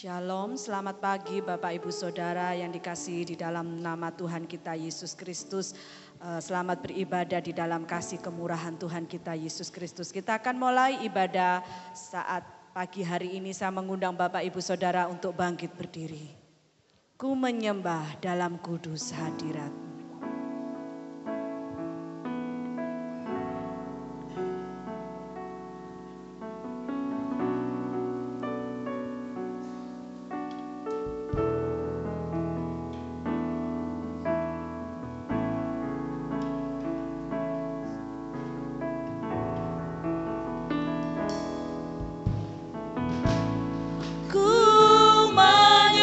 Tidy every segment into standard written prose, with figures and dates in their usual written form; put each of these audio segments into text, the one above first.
Shalom, selamat pagi Bapak Ibu Saudara yang dikasihi di dalam nama Tuhan kita Yesus Kristus. Selamat beribadah di dalam kasih kemurahan Tuhan kita Yesus Kristus. Kita akan mulai ibadah saat pagi hari ini. Saya mengundang Bapak Ibu Saudara untuk bangkit berdiri. Ku menyembah dalam kudus hadirat. Ku menyembah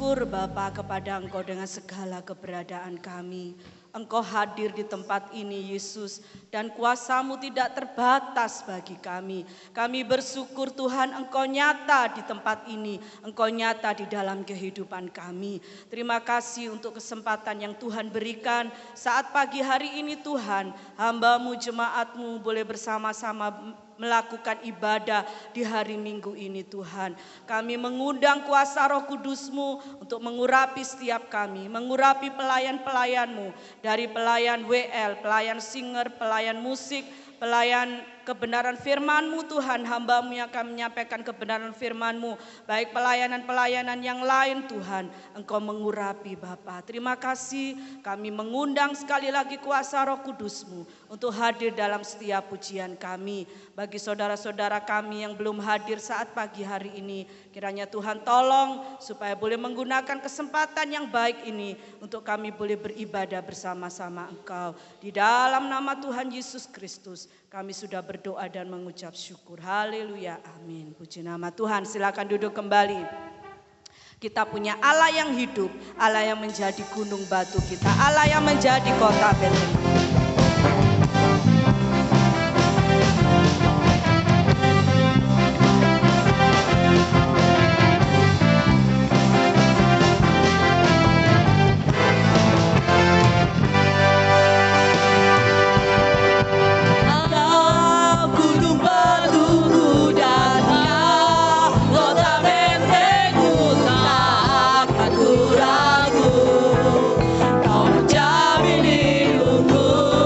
bersyukur Bapa kepada Engkau dengan segala keberadaan kami. Engkau hadir di tempat ini Yesus, dan kuasa-Mu tidak terbatas bagi kami. Kami bersyukur Tuhan Engkau nyata di tempat ini, Engkau nyata di dalam kehidupan kami. Terima kasih untuk kesempatan yang Tuhan berikan saat pagi hari ini Tuhan, hamba-Mu, jemaat-Mu boleh bersama-sama melakukan ibadah di hari Minggu ini Tuhan. Kami mengundang kuasa Roh Kudus-Mu untuk mengurapi setiap kami, mengurapi pelayan-pelayan-Mu, dari pelayan WL, pelayan singer, pelayan musik, pelayan kebenaran firman-Mu Tuhan, hamba-Mu yang akan menyampaikan kebenaran firman-Mu, baik pelayanan-pelayanan yang lain Tuhan, Engkau mengurapi Bapa. Terima kasih, kami mengundang sekali lagi kuasa Roh Kudus-Mu untuk hadir dalam setiap pujian kami. Bagi saudara-saudara kami yang belum hadir saat pagi hari ini, kiranya Tuhan tolong supaya boleh menggunakan kesempatan yang baik ini untuk kami boleh beribadah bersama-sama Engkau. Di dalam nama Tuhan Yesus Kristus kami sudah berdoa dan mengucap syukur. Haleluya, amin. Puji nama Tuhan. Silakan duduk kembali. Kita punya Allah yang hidup, Allah yang menjadi gunung batu kita, Allah yang menjadi kota Betel. Kau jamin hidupku.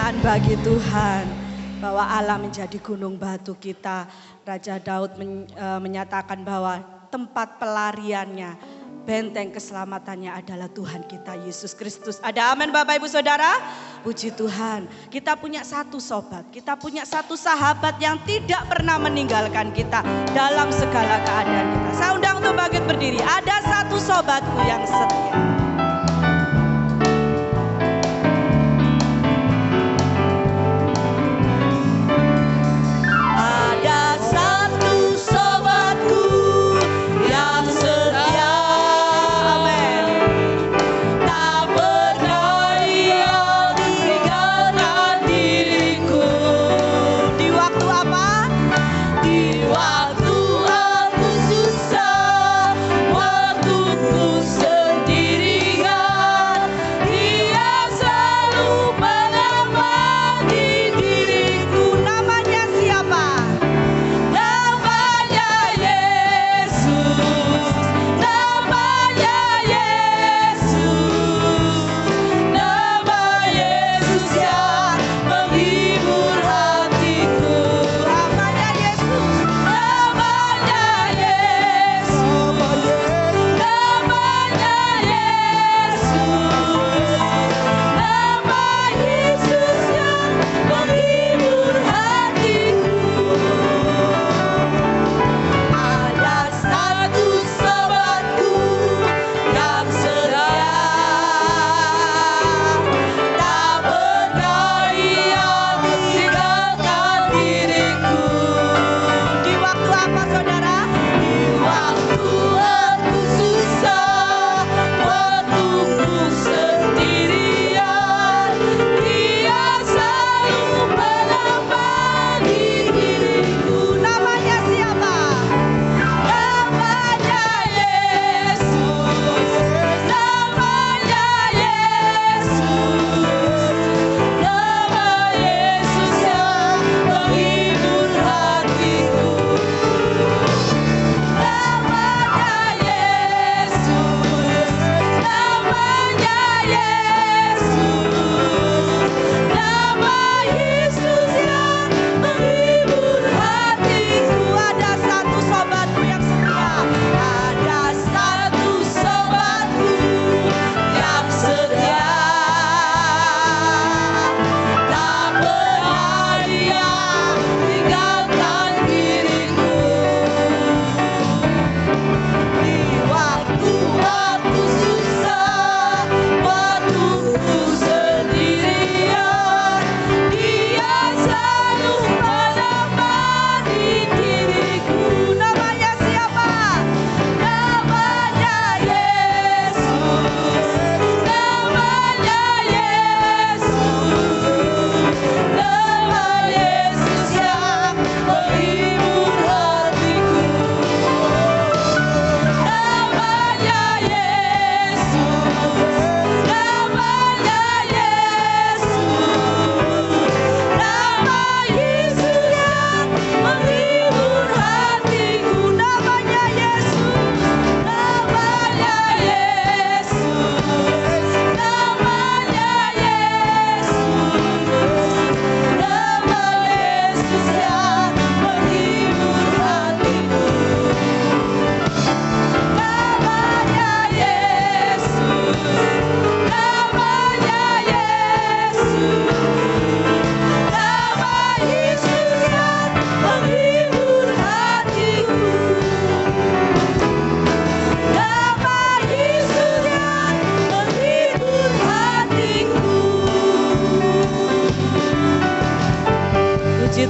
kemuliaan bagi Tuhan. Bahwa Allah menjadi gunung batu kita. Raja Daud menyatakan bahwa tempat pelariannya, benteng keselamatannya adalah Tuhan kita Yesus Kristus. Ada amin Bapak Ibu Saudara? Puji Tuhan. Kita punya satu sobat, kita punya satu sahabat yang tidak pernah meninggalkan kita dalam segala keadaan kita. Saya undang untuk bangkit berdiri. Ada satu sobatku yang setia.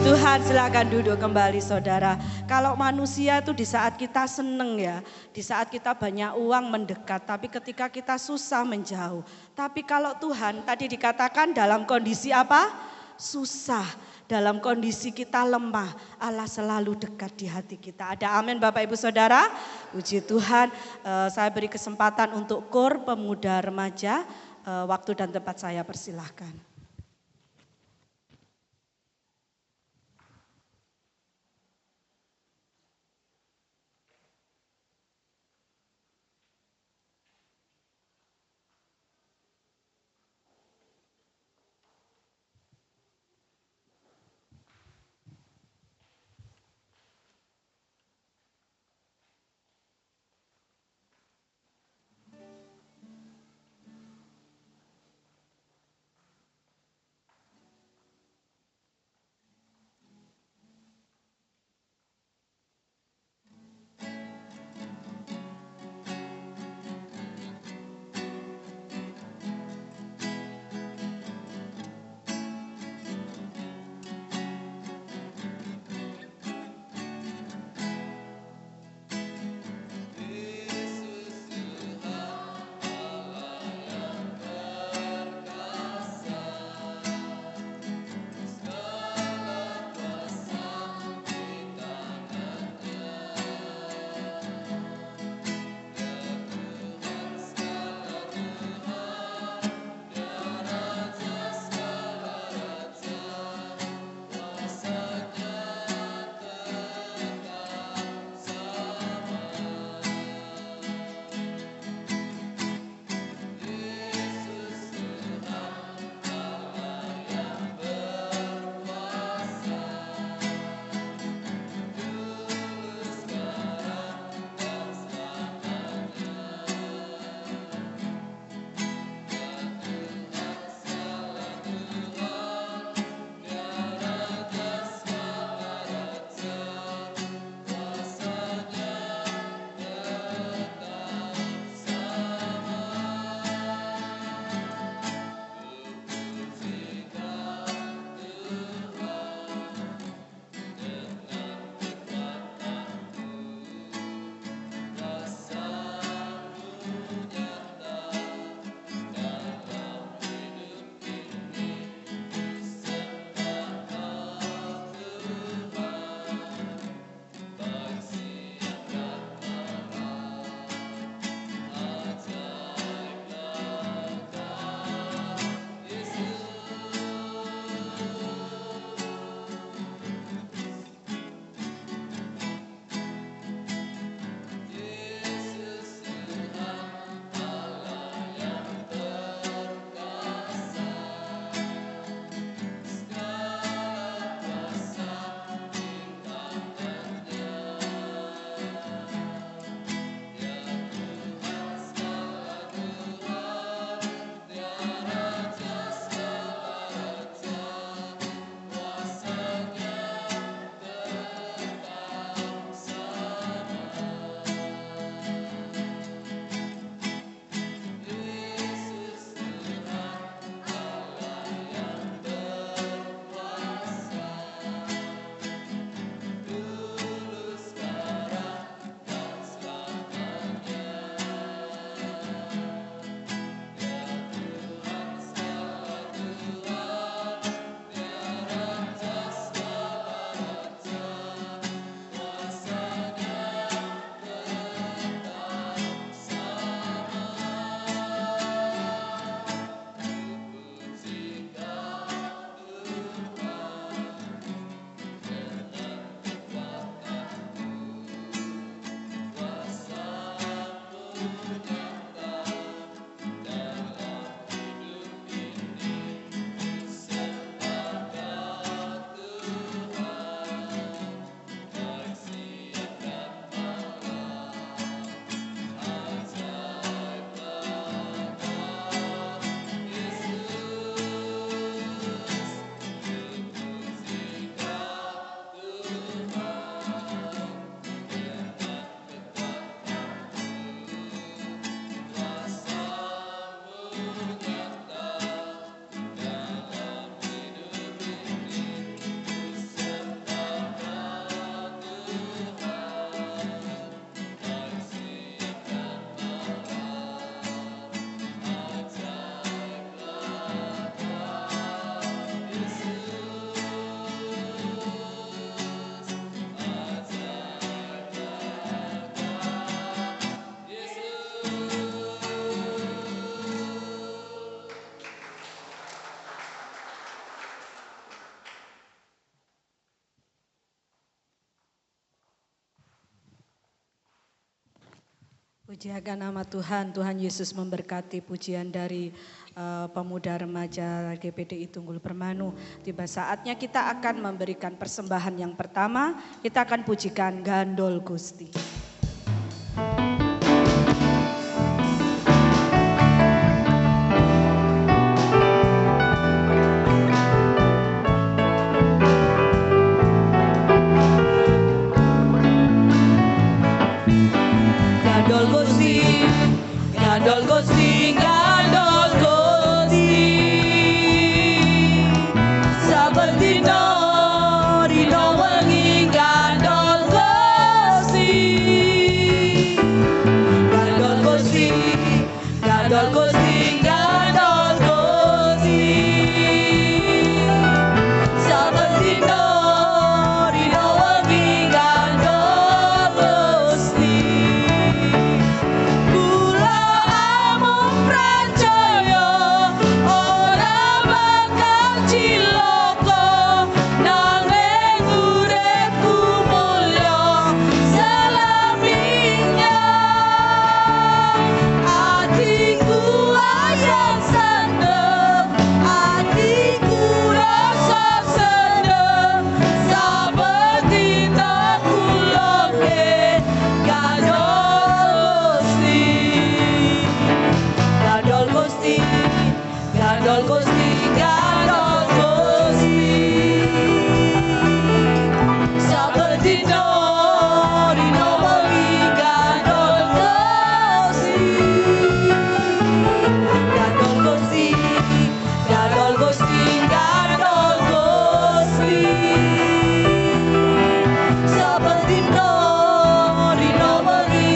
Tuhan, silakan duduk kembali saudara. Kalau manusia itu di saat kita seneng ya, di saat kita banyak uang mendekat, tapi ketika kita susah menjauh. Tapi kalau Tuhan tadi dikatakan dalam kondisi apa? Susah, dalam kondisi kita lemah, Allah selalu dekat di hati kita. Ada amin Bapak Ibu Saudara? Puji Tuhan, saya beri kesempatan untuk KOR pemuda remaja, waktu dan tempat saya persilahkan. Puji akan nama Tuhan. Tuhan Yesus memberkati pujian dari pemuda remaja GPDI Tunggul Permanu. Tiba saatnya kita akan memberikan persembahan yang pertama. Kita akan pujikan Gandol Gusti. Gandol Gusti, Gandol Gusti, Gandol Gusti. Saben dina rino wengi Gandol Gusti. Gandol Gusti, Gandol Gusti, Gandol Gusti. Saben dina rino wengi Gandol Gusti. Gandol Gusti, Gandol Gusti. Saben dina rino wengi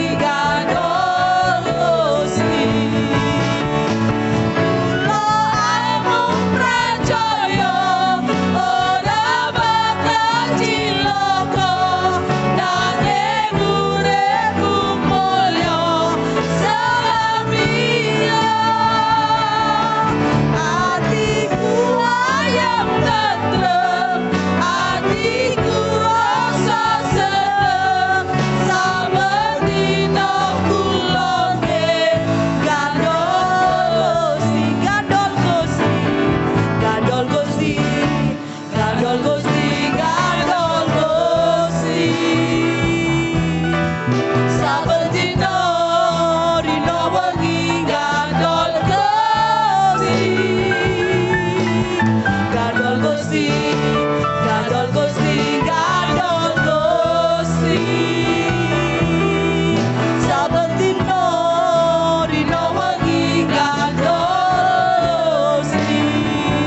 Gandol Gusti. Gandol Gusti, Gandol Gusti, Gandol Gusti. Saben dina rino wengi Gandol Gusti.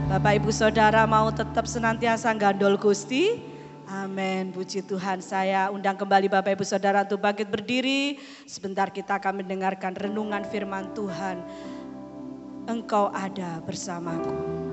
Bapak Ibu Saudara mau tetap senantiasa gandol Gusti? Amin, puji Tuhan. Saya undang kembali Bapak Ibu Saudara untuk bangkit berdiri. Sebentar kita akan mendengarkan renungan firman Tuhan. Engkau ada bersamaku.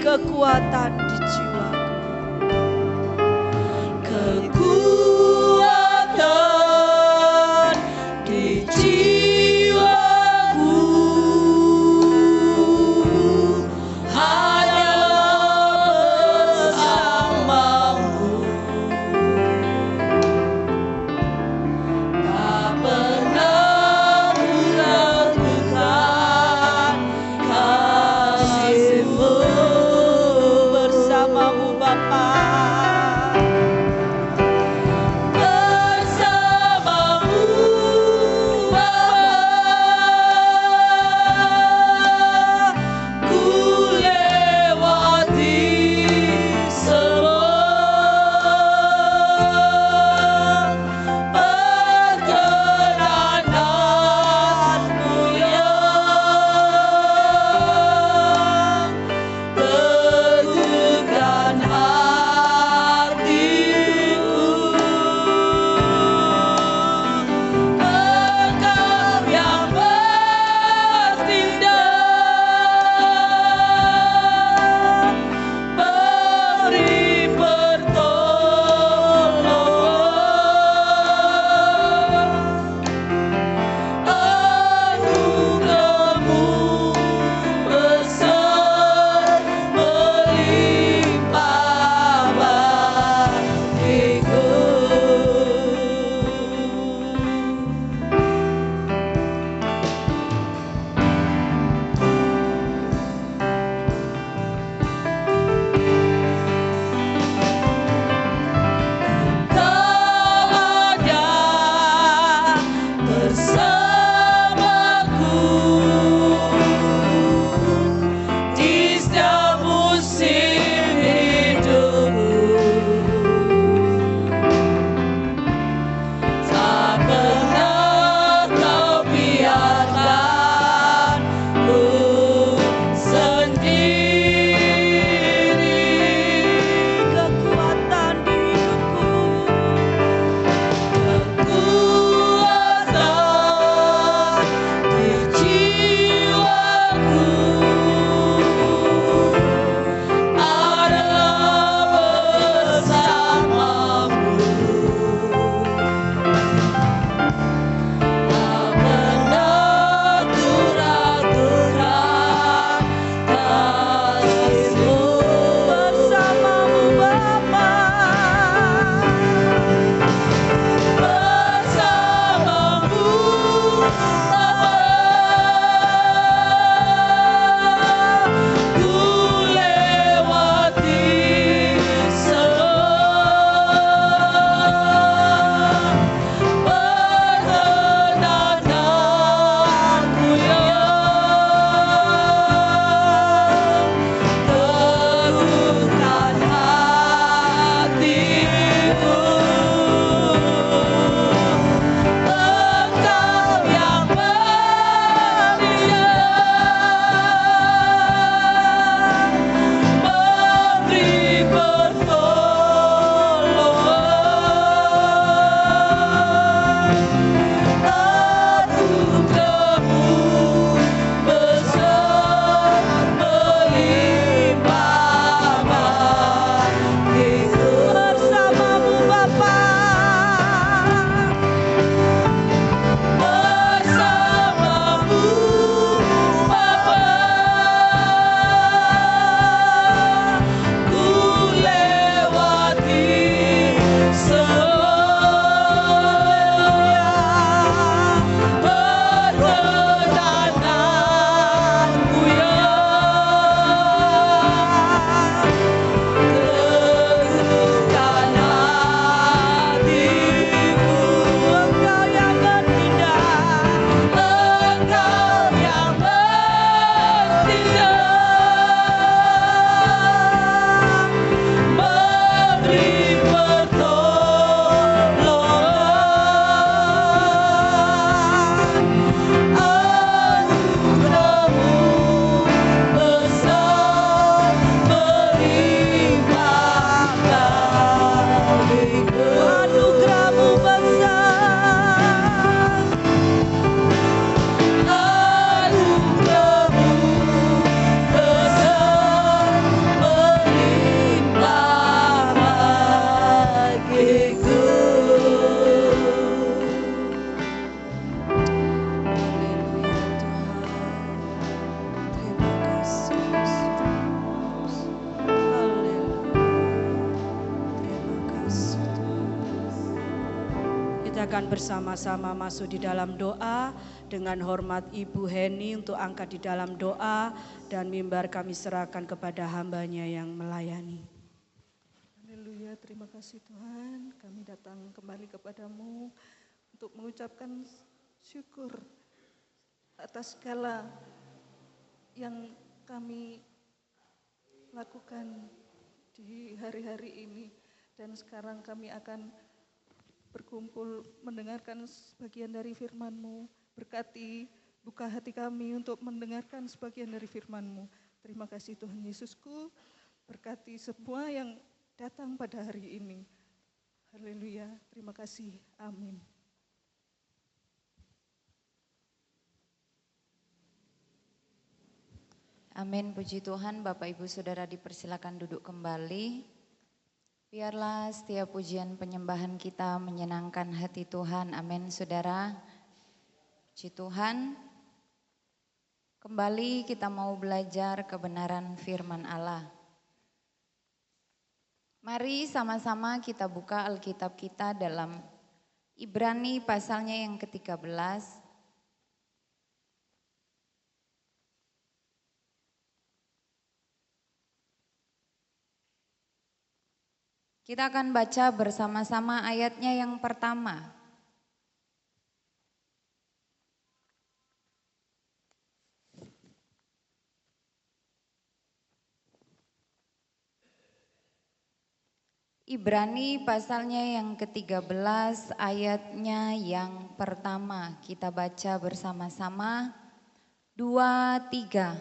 Kekuatan di jiwaku, kita akan bersama-sama masuk di dalam doa. Dengan hormat Ibu Heni untuk angkat di dalam doa, dan mimbar kami serahkan kepada hambanya yang melayani. Haleluya, terima kasih Tuhan. Kami datang kembali kepadamu untuk mengucapkan syukur atas segala yang kami lakukan di hari-hari ini. Dan sekarang kami akan berkumpul mendengarkan sebagian dari firman-Mu. Berkati, buka hati kami untuk mendengarkan sebagian dari firman-Mu. Terima kasih Tuhan Yesusku, berkati semua yang datang pada hari ini. Haleluya, terima kasih, amin. Amin, puji Tuhan. Bapak Ibu Saudara dipersilakan duduk kembali. Biarlah setiap pujian penyembahan kita menyenangkan hati Tuhan. Amin, saudara. Puji Tuhan. Kembali kita mau belajar kebenaran firman Allah. Mari sama-sama kita buka Alkitab kita dalam Ibrani pasalnya yang ke-13. Kita akan baca bersama-sama ayatnya yang pertama. Ibrani pasalnya yang ke-13 ayatnya yang pertama. Kita baca bersama-sama. 2, 3.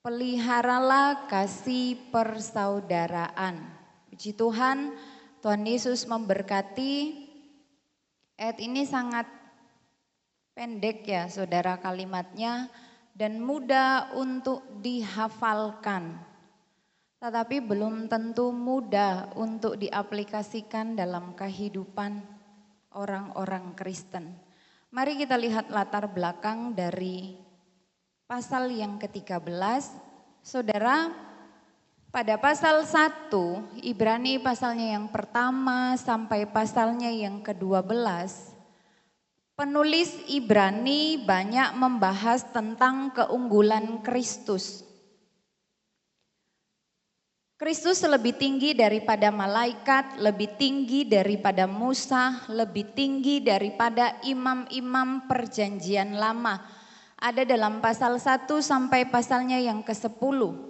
Peliharalah kasih persaudaraan. Puji Tuhan, Tuhan Yesus memberkati. Ayat ini sangat pendek ya saudara kalimatnya, dan mudah untuk dihafalkan. Tetapi belum tentu mudah untuk diaplikasikan dalam kehidupan orang-orang Kristen. Mari kita lihat latar belakang dari pasal yang ke-13. Saudara, pada pasal 1, Ibrani pasalnya yang pertama sampai pasalnya yang ke-12, penulis Ibrani banyak membahas tentang keunggulan Kristus. Kristus lebih tinggi daripada malaikat, lebih tinggi daripada Musa, lebih tinggi daripada imam-imam perjanjian lama. Ada dalam pasal 1 sampai pasalnya yang ke-10.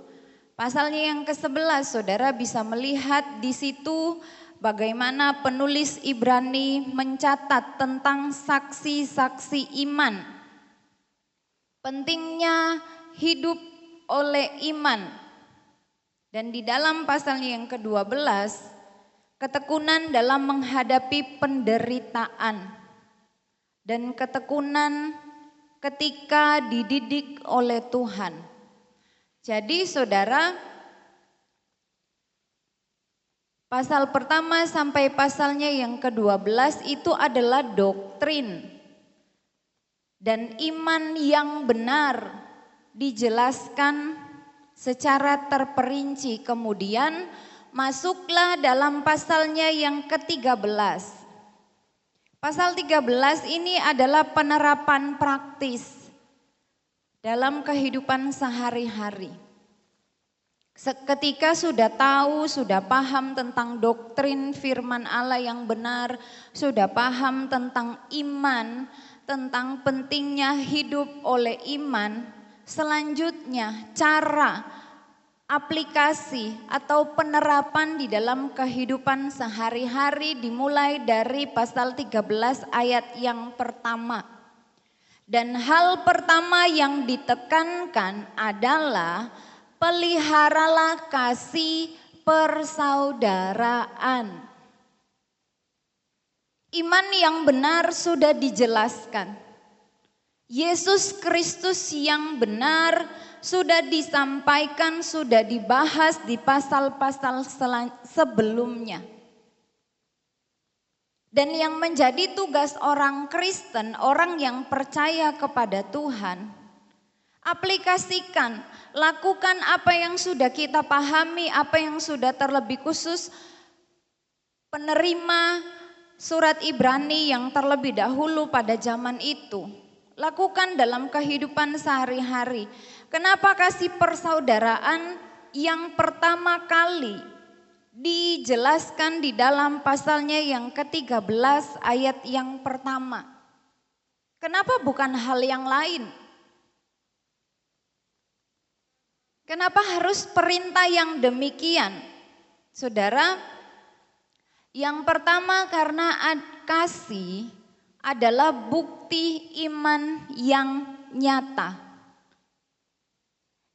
Pasalnya yang ke-11, saudara bisa melihat di situ bagaimana penulis Ibrani mencatat tentang saksi-saksi iman. Pentingnya hidup oleh iman. Dan di dalam pasalnya yang ke-12, ketekunan dalam menghadapi penderitaan dan ketekunan ketika dididik oleh Tuhan. Jadi saudara, pasal pertama sampai pasalnya yang ke-12 itu adalah doktrin dan iman yang benar dijelaskan secara terperinci. Kemudian masuklah dalam pasalnya yang ke-13. Pasal 13 ini adalah penerapan praktis dalam kehidupan sehari-hari. Ketika sudah tahu, sudah paham tentang doktrin firman Allah yang benar, sudah paham tentang iman, tentang pentingnya hidup oleh iman, selanjutnya cara aplikasi atau penerapan di dalam kehidupan sehari-hari dimulai dari pasal 13 ayat yang pertama. Dan hal pertama yang ditekankan adalah peliharalah kasih persaudaraan. Iman yang benar sudah dijelaskan. Yesus Kristus yang benar sudah disampaikan, sudah dibahas di pasal-pasal sebelumnya. Dan yang menjadi tugas orang Kristen, orang yang percaya kepada Tuhan, aplikasikan, lakukan apa yang sudah kita pahami, apa yang sudah terlebih khusus penerima surat Ibrani yang terlebih dahulu pada zaman itu. Lakukan dalam kehidupan sehari-hari. Kenapa kasih persaudaraan yang pertama kali dijelaskan di dalam pasalnya yang ke-13 ayat yang pertama? Kenapa bukan hal yang lain? Kenapa harus perintah yang demikian? Saudara, yang pertama karena kasih adalah bukti iman yang nyata.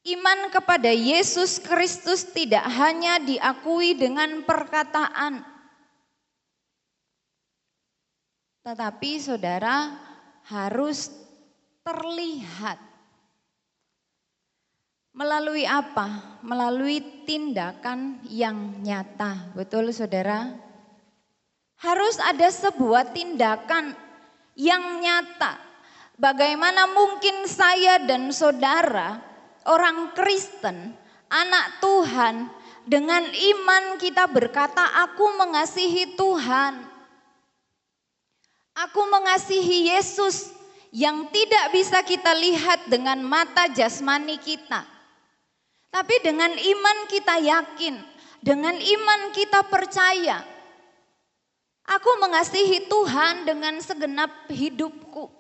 Iman kepada Yesus Kristus tidak hanya diakui dengan perkataan, tetapi saudara harus terlihat. Melalui apa? Melalui tindakan yang nyata. Betul saudara? Harus ada sebuah tindakan yang nyata. Bagaimana mungkin saya dan saudara, orang Kristen, anak Tuhan, dengan iman kita berkata, aku mengasihi Tuhan. Aku mengasihi Yesus yang tidak bisa kita lihat dengan mata jasmani kita. Tapi dengan iman kita yakin, dengan iman kita percaya. Aku mengasihi Tuhan dengan segenap hidupku.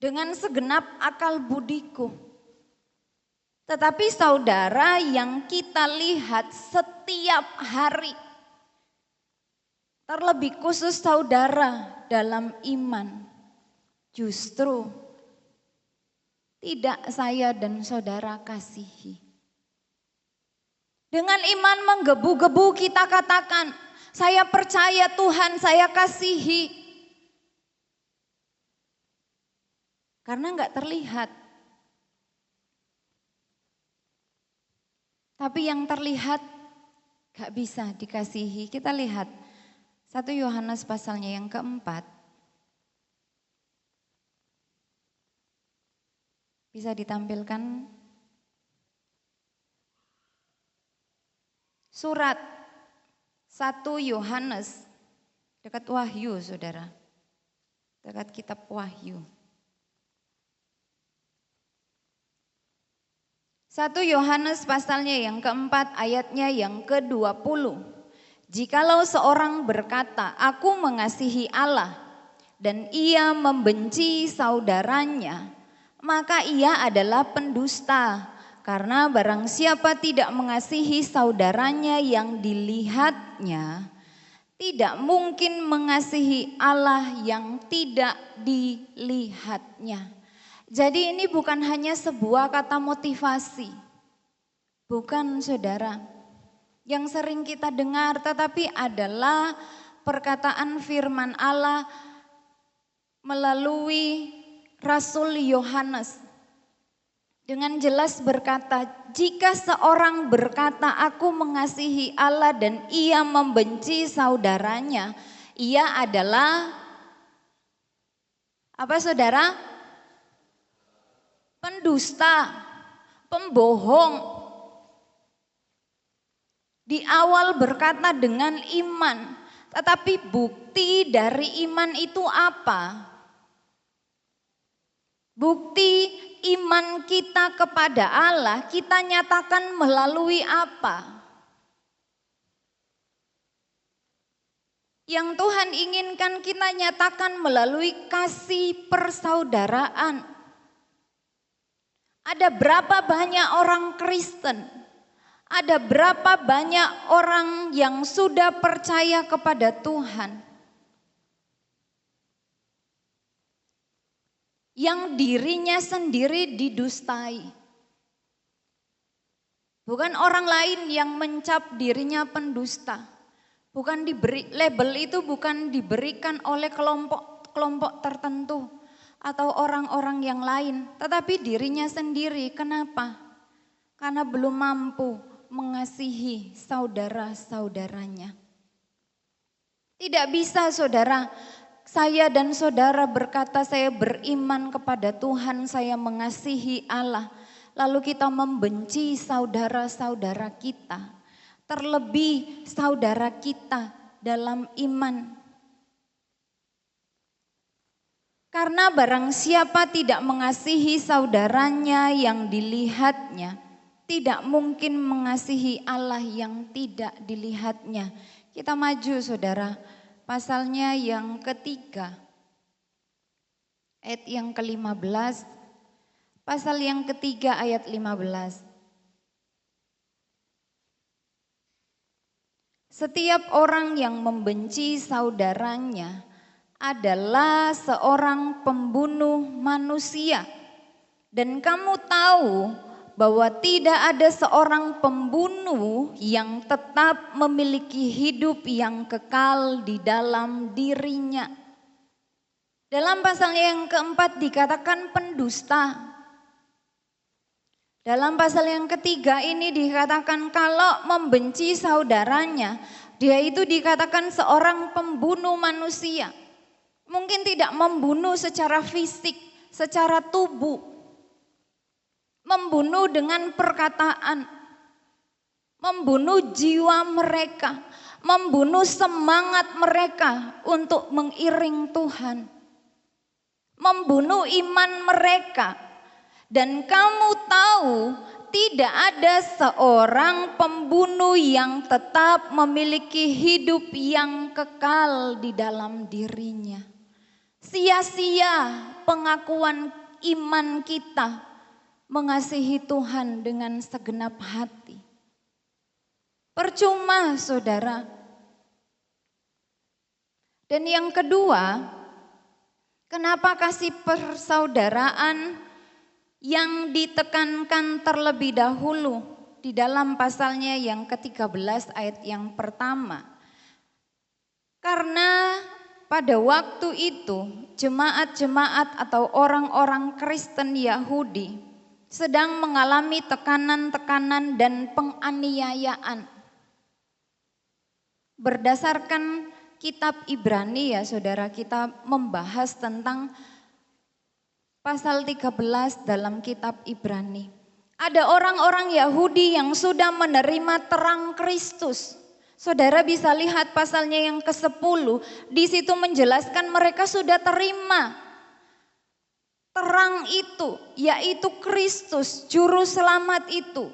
Dengan segenap akal budiku. Tetapi saudara, yang kita lihat setiap hari, terlebih khusus saudara dalam iman, justru tidak saya dan saudara kasihi. Dengan iman menggebu-gebu kita katakan, saya percaya Tuhan, saya kasihi. Karena enggak terlihat. Tapi yang terlihat enggak bisa dikasihi. Kita lihat 1 Yohanes pasalnya yang keempat. Bisa ditampilkan surat 1 Yohanes dekat Wahyu saudara. Dekat kitab Wahyu. 1 Yohanes pasalnya yang keempat ayatnya yang ke-20. Jikalau seorang berkata, aku mengasihi Allah dan ia membenci saudaranya, maka ia adalah pendusta. Karena barang siapa tidak mengasihi saudaranya yang dilihatnya, tidak mungkin mengasihi Allah yang tidak dilihatnya. Jadi ini bukan hanya sebuah kata motivasi. Bukan saudara. Yang sering kita dengar, tetapi adalah perkataan firman Allah melalui Rasul Yohanes dengan jelas berkata, jika seorang berkata aku mengasihi Allah dan ia membenci saudaranya, ia adalah apa saudara? Pendusta, pembohong. Di awal berkata dengan iman, tetapi bukti dari iman itu apa? Bukti iman kita kepada Allah kita nyatakan melalui apa? Yang Tuhan inginkan kita nyatakan melalui kasih persaudaraan. Ada berapa banyak orang Kristen? Ada berapa banyak orang yang sudah percaya kepada Tuhan? Yang dirinya sendiri didustai. Bukan orang lain yang mencap dirinya pendusta. Bukan diberi label itu, bukan diberikan oleh kelompok tertentu atau orang-orang yang lain, tetapi dirinya sendiri. Kenapa? Karena belum mampu mengasihi saudara-saudaranya. Tidak bisa saudara, saya dan saudara berkata saya beriman kepada Tuhan, saya mengasihi Allah. Lalu kita membenci saudara-saudara kita. Terlebih saudara kita dalam iman. Karena barang siapa tidak mengasihi saudaranya yang dilihatnya, tidak mungkin mengasihi Allah yang tidak dilihatnya. Kita maju saudara, pasalnya yang ketiga, ayat yang ke-15, pasal yang ketiga ayat 15. Setiap orang yang membenci saudaranya adalah seorang pembunuh manusia. Dan kamu tahu bahwa tidak ada seorang pembunuh yang tetap memiliki hidup yang kekal di dalam dirinya. Dalam pasal yang keempat dikatakan pendusta. Dalam pasal yang ketiga ini dikatakan kalau membenci saudaranya, dia itu dikatakan seorang pembunuh manusia. Mungkin tidak membunuh secara fisik, secara tubuh. Membunuh dengan perkataan. Membunuh jiwa mereka. Membunuh semangat mereka untuk mengiring Tuhan. Membunuh iman mereka. Dan kamu tahu tidak ada seorang pembunuh yang tetap memiliki hidup yang kekal di dalam dirinya. Sia-sia pengakuan iman kita mengasihi Tuhan dengan segenap hati. Percuma saudara. Dan yang kedua, kenapa kasih persaudaraan yang ditekankan terlebih dahulu di dalam pasalnya yang ke-13 ayat yang pertama? Karena pada waktu itu jemaat-jemaat atau orang-orang Kristen Yahudi sedang mengalami tekanan-tekanan dan penganiayaan. Berdasarkan kitab Ibrani ya saudara, kita membahas tentang pasal 13 dalam kitab Ibrani. Ada orang-orang Yahudi yang sudah menerima terang Kristus. Saudara bisa lihat pasalnya yang ke-10, di situ menjelaskan mereka sudah terima terang itu, yaitu Kristus, juru selamat itu.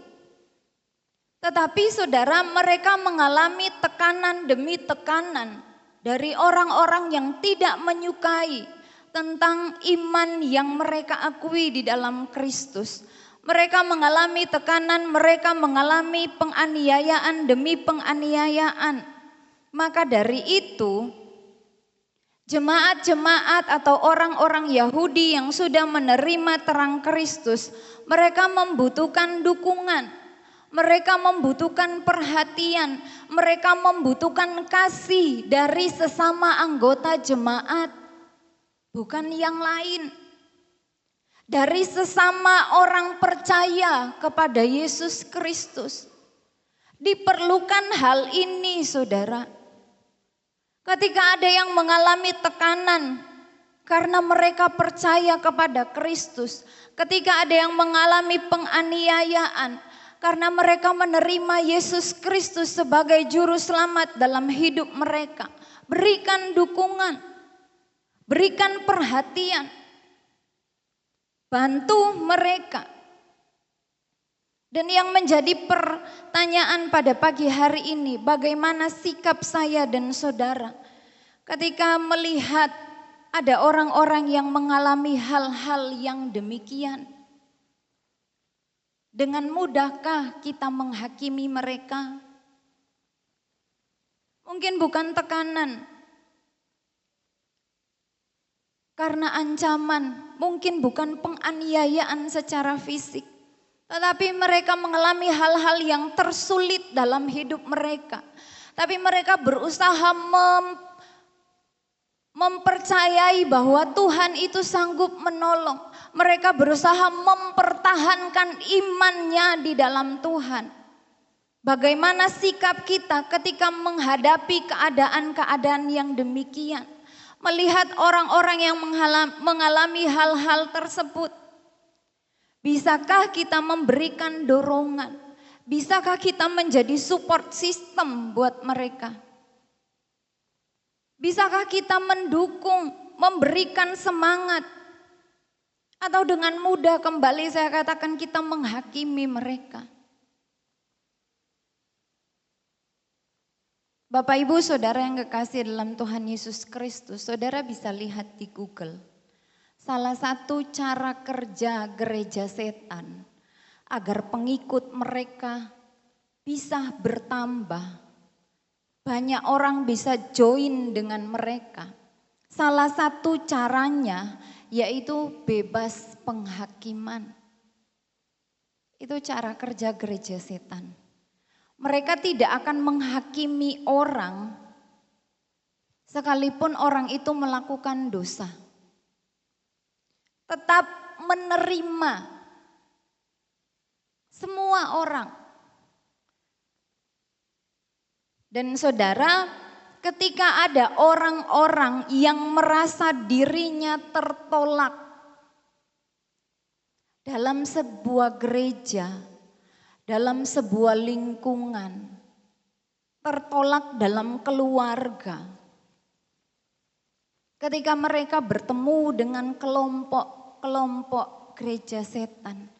Tetapi saudara, mereka mengalami tekanan demi tekanan dari orang-orang yang tidak menyukai tentang iman yang mereka akui di dalam Kristus. Mereka mengalami tekanan, mereka mengalami penganiayaan demi penganiayaan. Maka dari itu, jemaat-jemaat atau orang-orang Yahudi yang sudah menerima terang Kristus, mereka membutuhkan dukungan, mereka membutuhkan perhatian, mereka membutuhkan kasih dari sesama anggota jemaat, bukan yang lain. Dari sesama orang percaya kepada Yesus Kristus. Diperlukan hal ini saudara. Ketika ada yang mengalami tekanan karena mereka percaya kepada Kristus. Ketika ada yang mengalami penganiayaan karena mereka menerima Yesus Kristus sebagai juru selamat dalam hidup mereka. Berikan dukungan, berikan perhatian. Bantu mereka. Dan yang menjadi pertanyaan pada pagi hari ini, bagaimana sikap saya dan saudara ketika melihat ada orang-orang yang mengalami hal-hal yang demikian? Dengan mudahkah kita menghakimi mereka? Mungkin bukan tekanan, karena ancaman, mungkin bukan penganiayaan secara fisik. Tetapi mereka mengalami hal-hal yang tersulit dalam hidup mereka. Tapi mereka berusaha mempercayai bahwa Tuhan itu sanggup menolong. Mereka berusaha mempertahankan imannya di dalam Tuhan. Bagaimana sikap kita ketika menghadapi keadaan-keadaan yang demikian? Melihat orang-orang yang mengalami hal-hal tersebut. Bisakah kita memberikan dorongan? Bisakah kita menjadi support system buat mereka? Bisakah kita mendukung, memberikan semangat? Atau dengan mudah kembali saya katakan kita menghakimi mereka? Bapak Ibu Saudara yang kekasih dalam Tuhan Yesus Kristus, saudara bisa lihat di Google. Salah satu cara kerja gereja setan agar pengikut mereka bisa bertambah. Banyak orang bisa join dengan mereka. Salah satu caranya yaitu bebas penghakiman. Itu cara kerja gereja setan. Mereka tidak akan menghakimi orang sekalipun orang itu melakukan dosa. Tetap menerima semua orang. Dan saudara, ketika ada orang-orang yang merasa dirinya tertolak dalam sebuah gereja, dalam sebuah lingkungan, tertolak dalam keluarga, ketika mereka bertemu dengan kelompok gereja setan,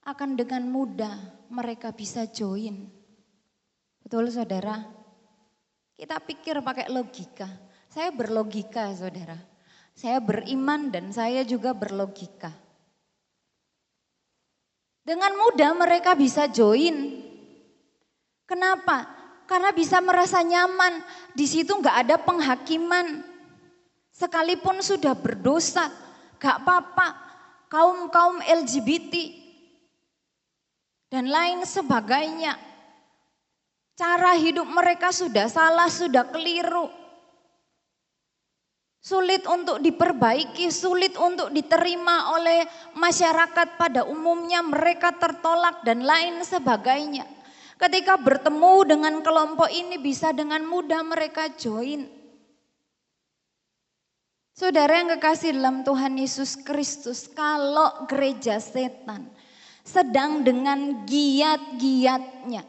akan dengan mudah mereka bisa join. Betul saudara? Kita pikir pakai logika. Saya berlogika saudara. Saya beriman dan saya juga berlogika. Dengan mudah mereka bisa join. Kenapa? Karena bisa merasa nyaman. Di situ nggak ada penghakiman. Sekalipun sudah berdosa, nggak apa-apa. Kaum LGBT dan lain sebagainya. Cara hidup mereka sudah salah, sudah keliru. Sulit untuk diperbaiki, sulit untuk diterima oleh masyarakat pada umumnya, mereka tertolak dan lain sebagainya. Ketika bertemu dengan kelompok ini bisa dengan mudah mereka join. Saudara yang kekasih dalam Tuhan Yesus Kristus, kalau gereja setan sedang dengan giat-giatnya,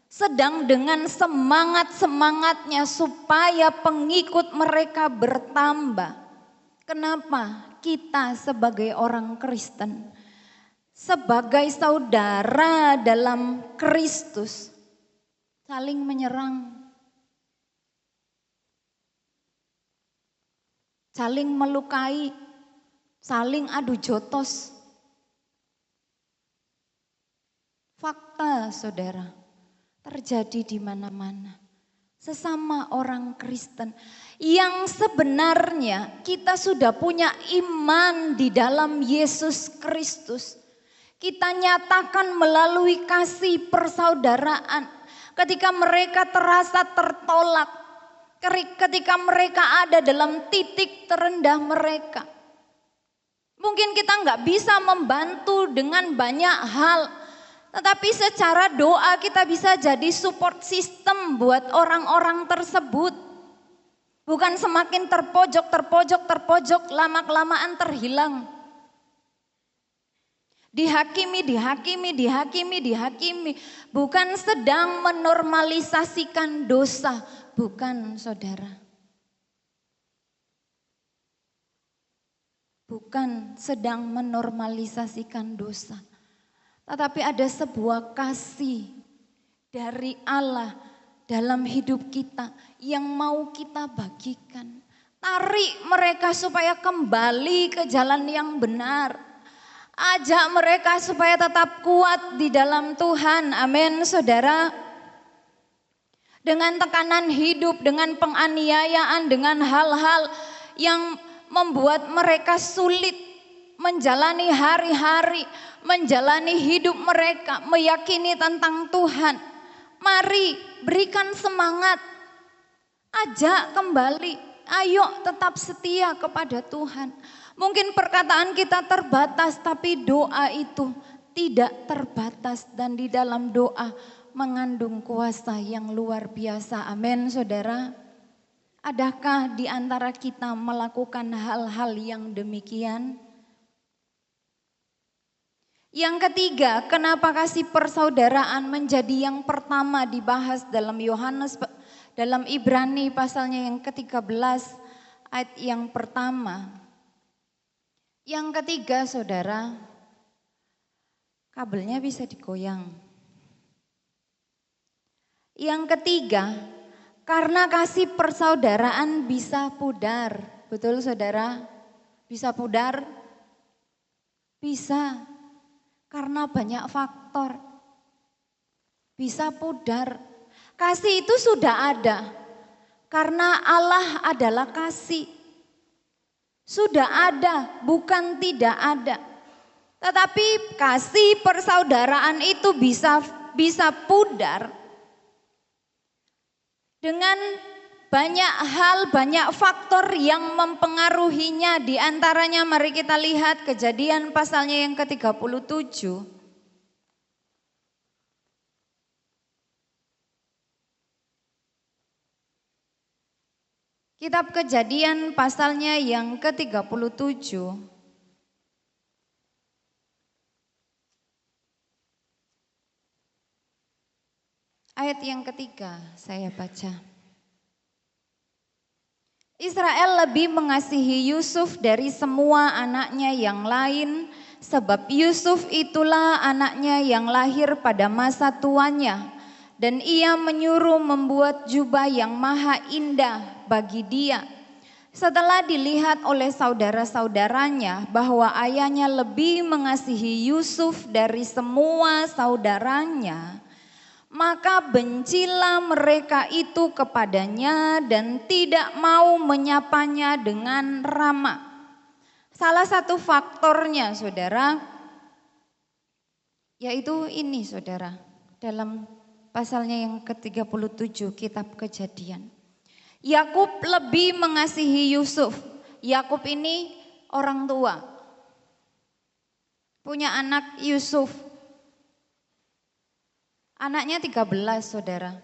sedang dengan semangat-semangatnya supaya pengikut mereka bertambah. Kenapa kita sebagai orang Kristen, sebagai saudara dalam Kristus, saling menyerang, saling melukai, saling adu jotos? Fakta saudara, terjadi di mana-mana. Sesama orang Kristen yang sebenarnya kita sudah punya iman di dalam Yesus Kristus. Kita nyatakan melalui kasih persaudaraan. Ketika mereka terasa tertolak, ketika mereka ada dalam titik terendah mereka. Mungkin kita nggak bisa membantu dengan banyak hal. Tetapi secara doa kita bisa jadi support system buat orang-orang tersebut. Bukan semakin terpojok, lama-kelamaan terhilang. Dihakimi. Bukan sedang menormalisasikan dosa. Bukan saudara. Bukan sedang menormalisasikan dosa. Tetapi ada sebuah kasih dari Allah dalam hidup kita yang mau kita bagikan. Tarik mereka supaya kembali ke jalan yang benar. Ajak mereka supaya tetap kuat di dalam Tuhan. Amin saudara. Dengan tekanan hidup, dengan penganiayaan, dengan hal-hal yang membuat mereka sulit menjalani hari-hari, menjalani hidup mereka, meyakini tentang Tuhan. Mari berikan semangat, ajak kembali, ayo tetap setia kepada Tuhan. Mungkin perkataan kita terbatas, tapi doa itu tidak terbatas dan di dalam doa mengandung kuasa yang luar biasa. Amin saudara. Adakah di antara kita melakukan hal-hal yang demikian? Yang ketiga, kenapa kasih persaudaraan menjadi yang pertama dibahas dalam Yohanes dalam Ibrani pasalnya yang ke-13 ayat yang pertama. Yang ketiga saudara, kabelnya bisa digoyang. Yang ketiga, karena kasih persaudaraan bisa pudar. Betul saudara? Bisa pudar? Bisa. Karena banyak faktor. Bisa pudar. Kasih itu sudah ada. Karena Allah adalah kasih. Sudah ada, bukan tidak ada. Tetapi kasih persaudaraan itu bisa pudar dengan banyak hal, banyak faktor yang mempengaruhinya. Di antaranya mari kita lihat Kejadian pasalnya yang ke-37. Kitab Kejadian pasalnya yang ke-37. Ayat yang ketiga saya baca. Israel lebih mengasihi Yusuf dari semua anaknya yang lain, sebab Yusuf itulah anaknya yang lahir pada masa tuanya. Dan ia menyuruh membuat jubah yang maha indah bagi dia. Setelah dilihat oleh saudara-saudaranya bahwa ayahnya lebih mengasihi Yusuf dari semua saudaranya, maka bencilah mereka itu kepadanya dan tidak mau menyapanya dengan ramah. Salah satu faktornya saudara, yaitu ini saudara, dalam pasalnya yang ke-37 kitab Kejadian. Yakub lebih mengasihi Yusuf. Yakub ini orang tua. Punya anak Yusuf. Anaknya 13 saudara.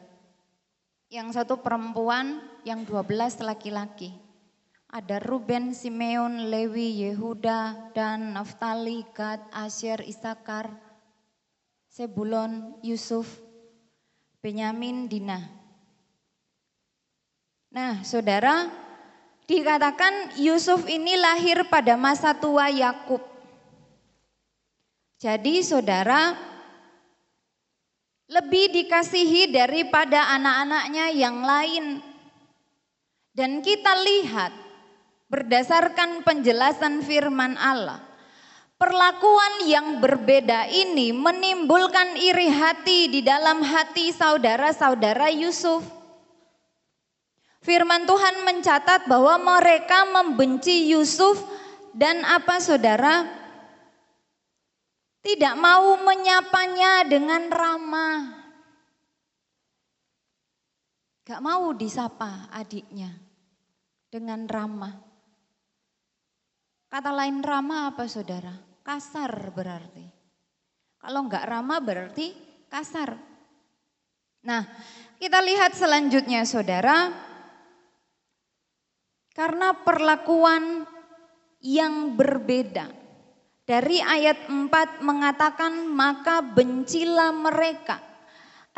Yang satu perempuan, yang 12 laki-laki. Ada Ruben, Simeon, Lewi, Yehuda, Dan, Naftali, Gad, Asyer, Isakar, Sebulon, Yusuf, Benyamin, Dina. Nah saudara, dikatakan Yusuf ini lahir pada masa tua Yakub. Jadi saudara, lebih dikasihi daripada anak-anaknya yang lain. Dan kita lihat berdasarkan penjelasan firman Allah, perlakuan yang berbeda ini menimbulkan iri hati di dalam hati saudara-saudara Yusuf. Firman Tuhan mencatat bahwa mereka membenci Yusuf dan apa saudara? Tidak mau menyapanya dengan ramah. Gak mau disapa adiknya dengan ramah. Kata lain ramah apa saudara? Kasar berarti. Kalau enggak ramah berarti kasar. Nah, kita lihat selanjutnya saudara. Karena perlakuan yang berbeda. Dari ayat 4 mengatakan maka bencilah mereka.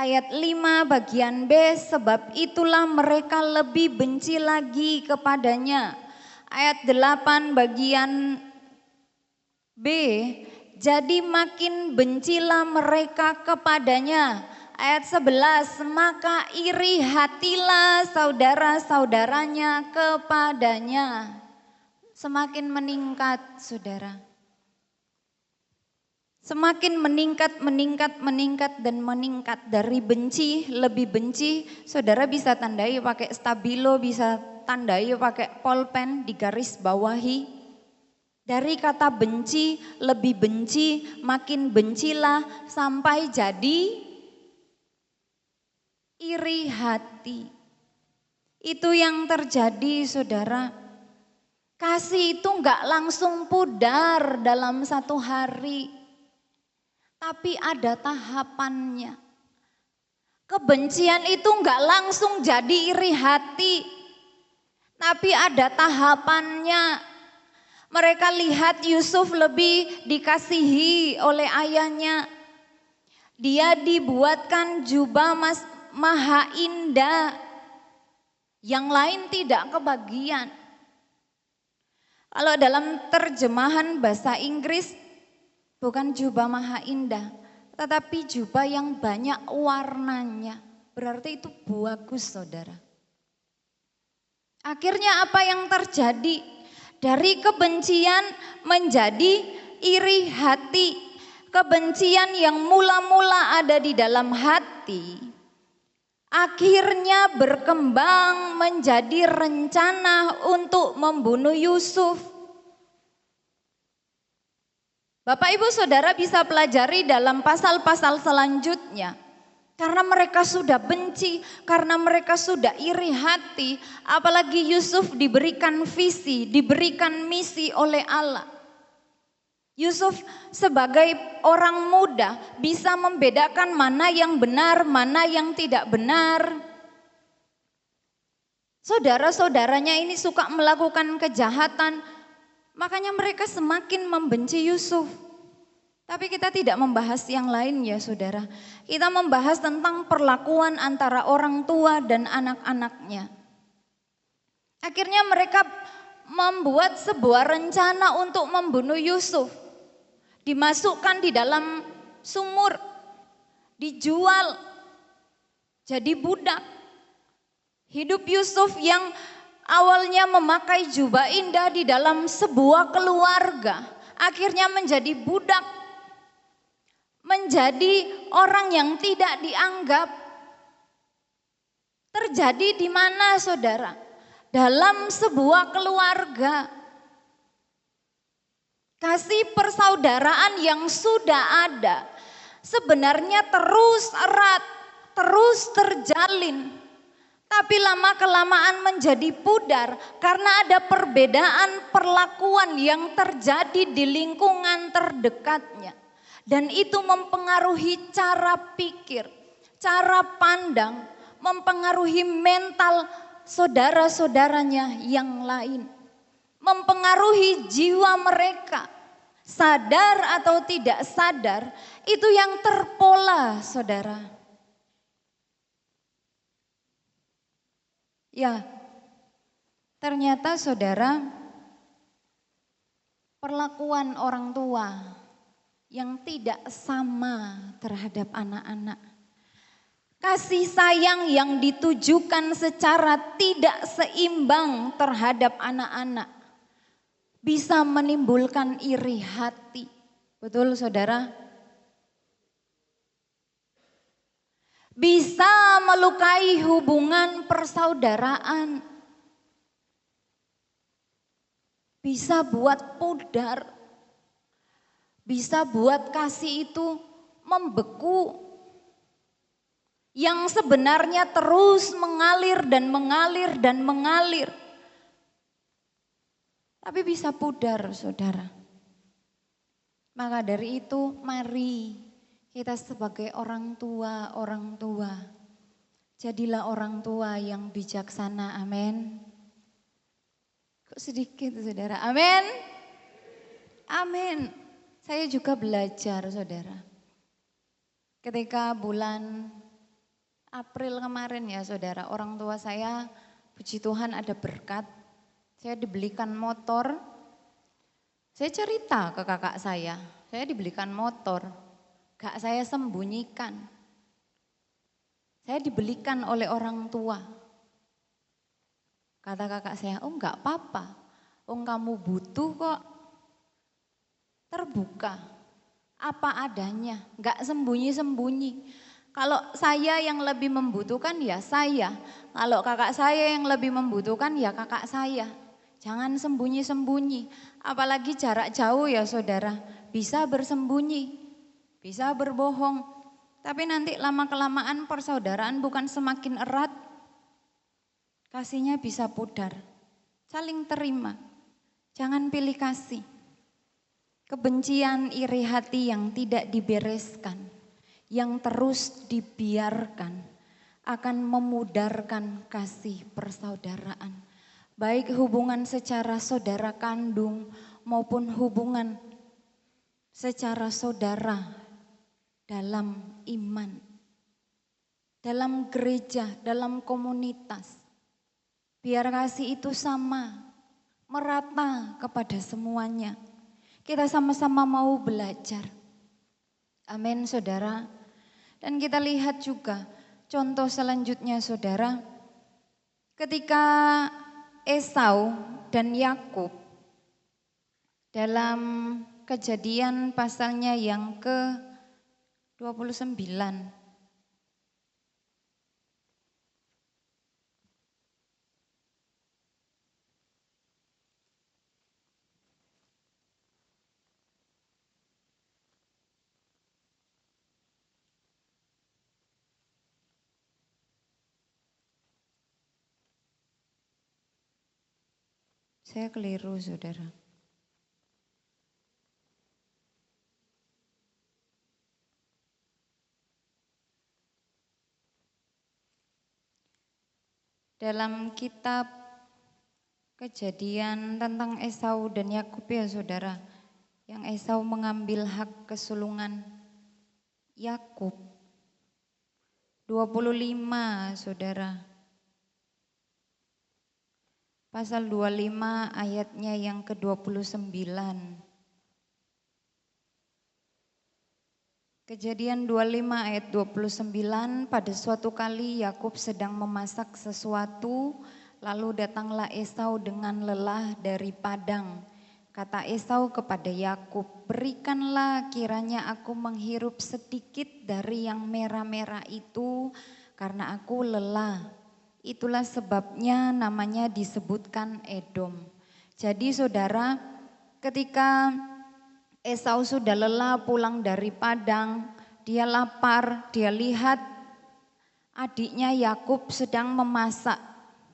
Ayat 5 bagian B, sebab itulah mereka lebih benci lagi kepadanya. Ayat 8 bagian B, jadi makin bencilah mereka kepadanya. Ayat 11, maka iri hatilah saudara-saudaranya kepadanya. Semakin meningkat saudara. Semakin meningkat dan meningkat. Dari benci, lebih benci, saudara bisa tandai pakai stabilo, bisa tandai pakai polpen, digaris bawahi. Dari kata benci, lebih benci, makin bencilah, sampai jadi iri hati. Itu yang terjadi saudara. Kasih itu enggak langsung pudar dalam satu hari. Tapi ada tahapannya. Kebencian itu enggak langsung jadi iri hati. Tapi ada tahapannya. Mereka lihat Yusuf lebih dikasihi oleh ayahnya. Dia dibuatkan jubah maha indah. yang lain tidak kebagian. Kalau dalam terjemahan bahasa Inggris, bukan jubah maha indah, tetapi jubah yang banyak warnanya. Berarti itu bagus, saudara. Akhirnya apa yang terjadi? Dari kebencian menjadi iri hati. Kebencian yang mula-mula ada di dalam hati, akhirnya berkembang menjadi rencana untuk membunuh Yusuf. Bapak Ibu Saudara bisa pelajari dalam pasal-pasal selanjutnya. Karena mereka sudah benci, karena mereka sudah iri hati, apalagi Yusuf diberikan visi, diberikan misi oleh Allah. Yusuf sebagai orang muda bisa membedakan mana yang benar, mana yang tidak benar. Saudara-saudaranya ini suka melakukan kejahatan, makanya mereka semakin membenci Yusuf. Tapi kita tidak membahas yang lain ya saudara. Kita membahas tentang perlakuan antara orang tua dan anak-anaknya. Akhirnya mereka membuat sebuah rencana untuk membunuh Yusuf. Dimasukkan di dalam sumur, dijual, jadi budak. Hidup Yusuf yang awalnya memakai jubah indah di dalam sebuah keluarga, akhirnya menjadi budak, menjadi orang yang tidak dianggap. Terjadi di mana saudara? Dalam sebuah keluarga. Kasih persaudaraan yang sudah ada sebenarnya terus erat, terus terjalin. Tapi lama-kelamaan menjadi pudar karena ada perbedaan perlakuan yang terjadi di lingkungan terdekatnya. Dan itu mempengaruhi cara pikir, cara pandang, mempengaruhi mental saudara-saudaranya yang lain. Mempengaruhi jiwa mereka, sadar atau tidak sadar, itu yang terpola saudara. Ya, ternyata saudara, perlakuan orang tua yang tidak sama terhadap anak-anak. Kasih sayang yang ditujukan secara tidak seimbang terhadap anak-anak bisa menimbulkan iri hati. Betul saudara? Bisa melukai hubungan persaudaraan. Bisa buat pudar. Bisa buat kasih itu membeku. Yang sebenarnya terus mengalir dan mengalir dan mengalir. Tapi bisa pudar saudara. Maka dari itu mari kita sebagai orang tua, jadilah orang tua yang bijaksana, amin. Kok sedikit saudara, amin. Amin. Saya juga belajar saudara. Ketika bulan April kemarin ya saudara, orang tua saya puji Tuhan ada berkat. Saya dibelikan motor, saya cerita ke kakak saya dibelikan motor, gak saya sembunyikan. Saya dibelikan oleh orang tua. Kata kakak saya, oh gak apa-apa, oh kamu butuh kok. Terbuka, apa adanya, gak sembunyi-sembunyi. Kalau saya yang lebih membutuhkan ya saya, kalau kakak saya yang lebih membutuhkan ya kakak saya. Jangan sembunyi-sembunyi, apalagi jarak jauh ya saudara, bisa bersembunyi, bisa berbohong. Tapi nanti lama-kelamaan persaudaraan bukan semakin erat, kasihnya bisa pudar. Saling terima, jangan pilih kasih. Kebencian, iri hati yang tidak dibereskan, yang terus dibiarkan, akan memudarkan kasih persaudaraan. Baik hubungan secara saudara kandung maupun hubungan secara saudara dalam iman, dalam gereja, dalam komunitas. Biar kasih itu sama, merata kepada semuanya. Kita sama-sama mau belajar. Amin, saudara. Dan kita lihat juga contoh selanjutnya, saudara. Ketika Esau dan Yakub dalam Kejadian pasalnya yang ke-29. Saya keliru, saudara. Dalam kitab Kejadian tentang Esau dan Yakub ya saudara, yang Esau mengambil hak kesulungan Yakub. 25 saudara. Pasal 25 ayatnya yang ke-29. Kejadian 25 ayat 29, pada suatu kali Yakub sedang memasak sesuatu, lalu datanglah Esau dengan lelah dari padang. Kata Esau kepada Yakub, berikanlah kiranya aku menghirup sedikit dari yang merah-merah itu, karena aku lelah. Itulah sebabnya namanya disebutkan Edom. Jadi saudara, ketika Esau sudah lelah pulang dari padang, dia lapar, dia lihat adiknya Yakub sedang memasak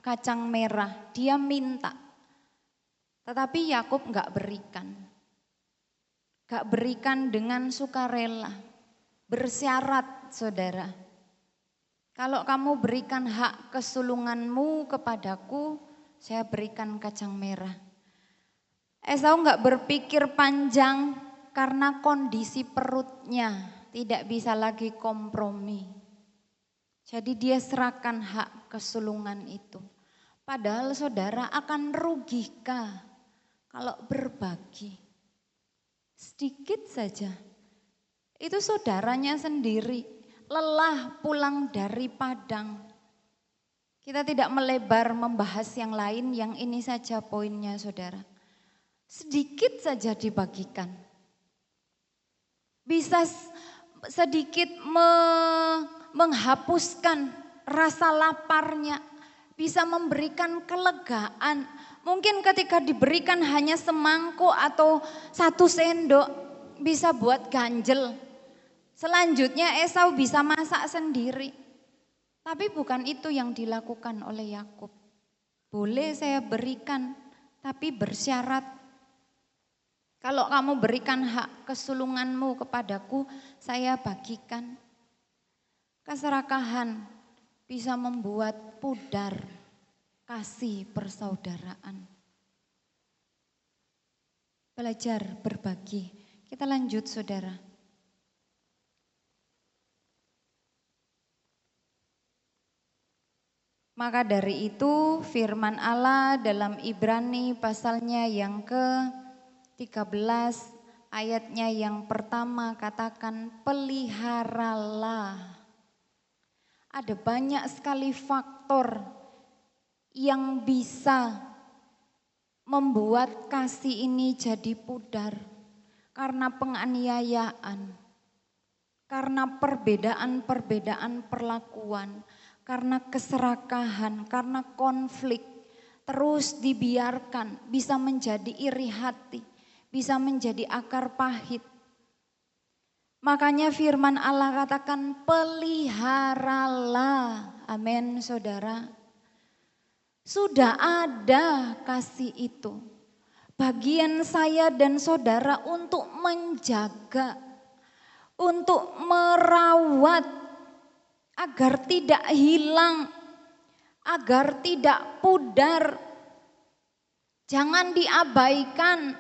kacang merah, dia minta. Tetapi Yakub enggak berikan. Enggak berikan dengan sukarela, bersyarat saudara. Kalau kamu berikan hak kesulunganmu kepadaku, saya berikan kacang merah. Esau enggak berpikir panjang karena kondisi perutnya tidak bisa lagi kompromi. Jadi dia serahkan hak kesulungan itu. Padahal saudara akan rugikah kalau berbagi. Sedikit saja. Itu saudaranya sendiri lelah pulang dari padang. Kita tidak melebar membahas yang lain, yang ini saja poinnya saudara. Sedikit saja dibagikan. Bisa sedikit menghapuskan rasa laparnya. Bisa memberikan kelegaan. Mungkin ketika diberikan hanya semangkuk atau 1 sendok bisa buat ganjel. Selanjutnya Esau bisa masak sendiri. Tapi bukan itu yang dilakukan oleh Yakub. Boleh saya berikan, tapi bersyarat. Kalau kamu berikan hak kesulunganmu kepadaku, saya bagikan. Keserakahan bisa membuat pudar kasih persaudaraan. Belajar berbagi. Kita lanjut saudara. Maka dari itu firman Allah dalam Ibrani pasalnya yang ke-13 ayatnya yang pertama katakan peliharalah. Ada banyak sekali faktor yang bisa membuat kasih ini jadi pudar. Karena penganiayaan, karena perbedaan-perbedaan perlakuan, karena keserakahan, karena konflik, terus dibiarkan bisa menjadi iri hati, bisa menjadi akar pahit. Makanya firman Allah katakan peliharalah, amin saudara. Sudah ada kasih itu. Bagian saya dan saudara untuk menjaga, untuk merawat agar tidak hilang, agar tidak pudar. Jangan diabaikan,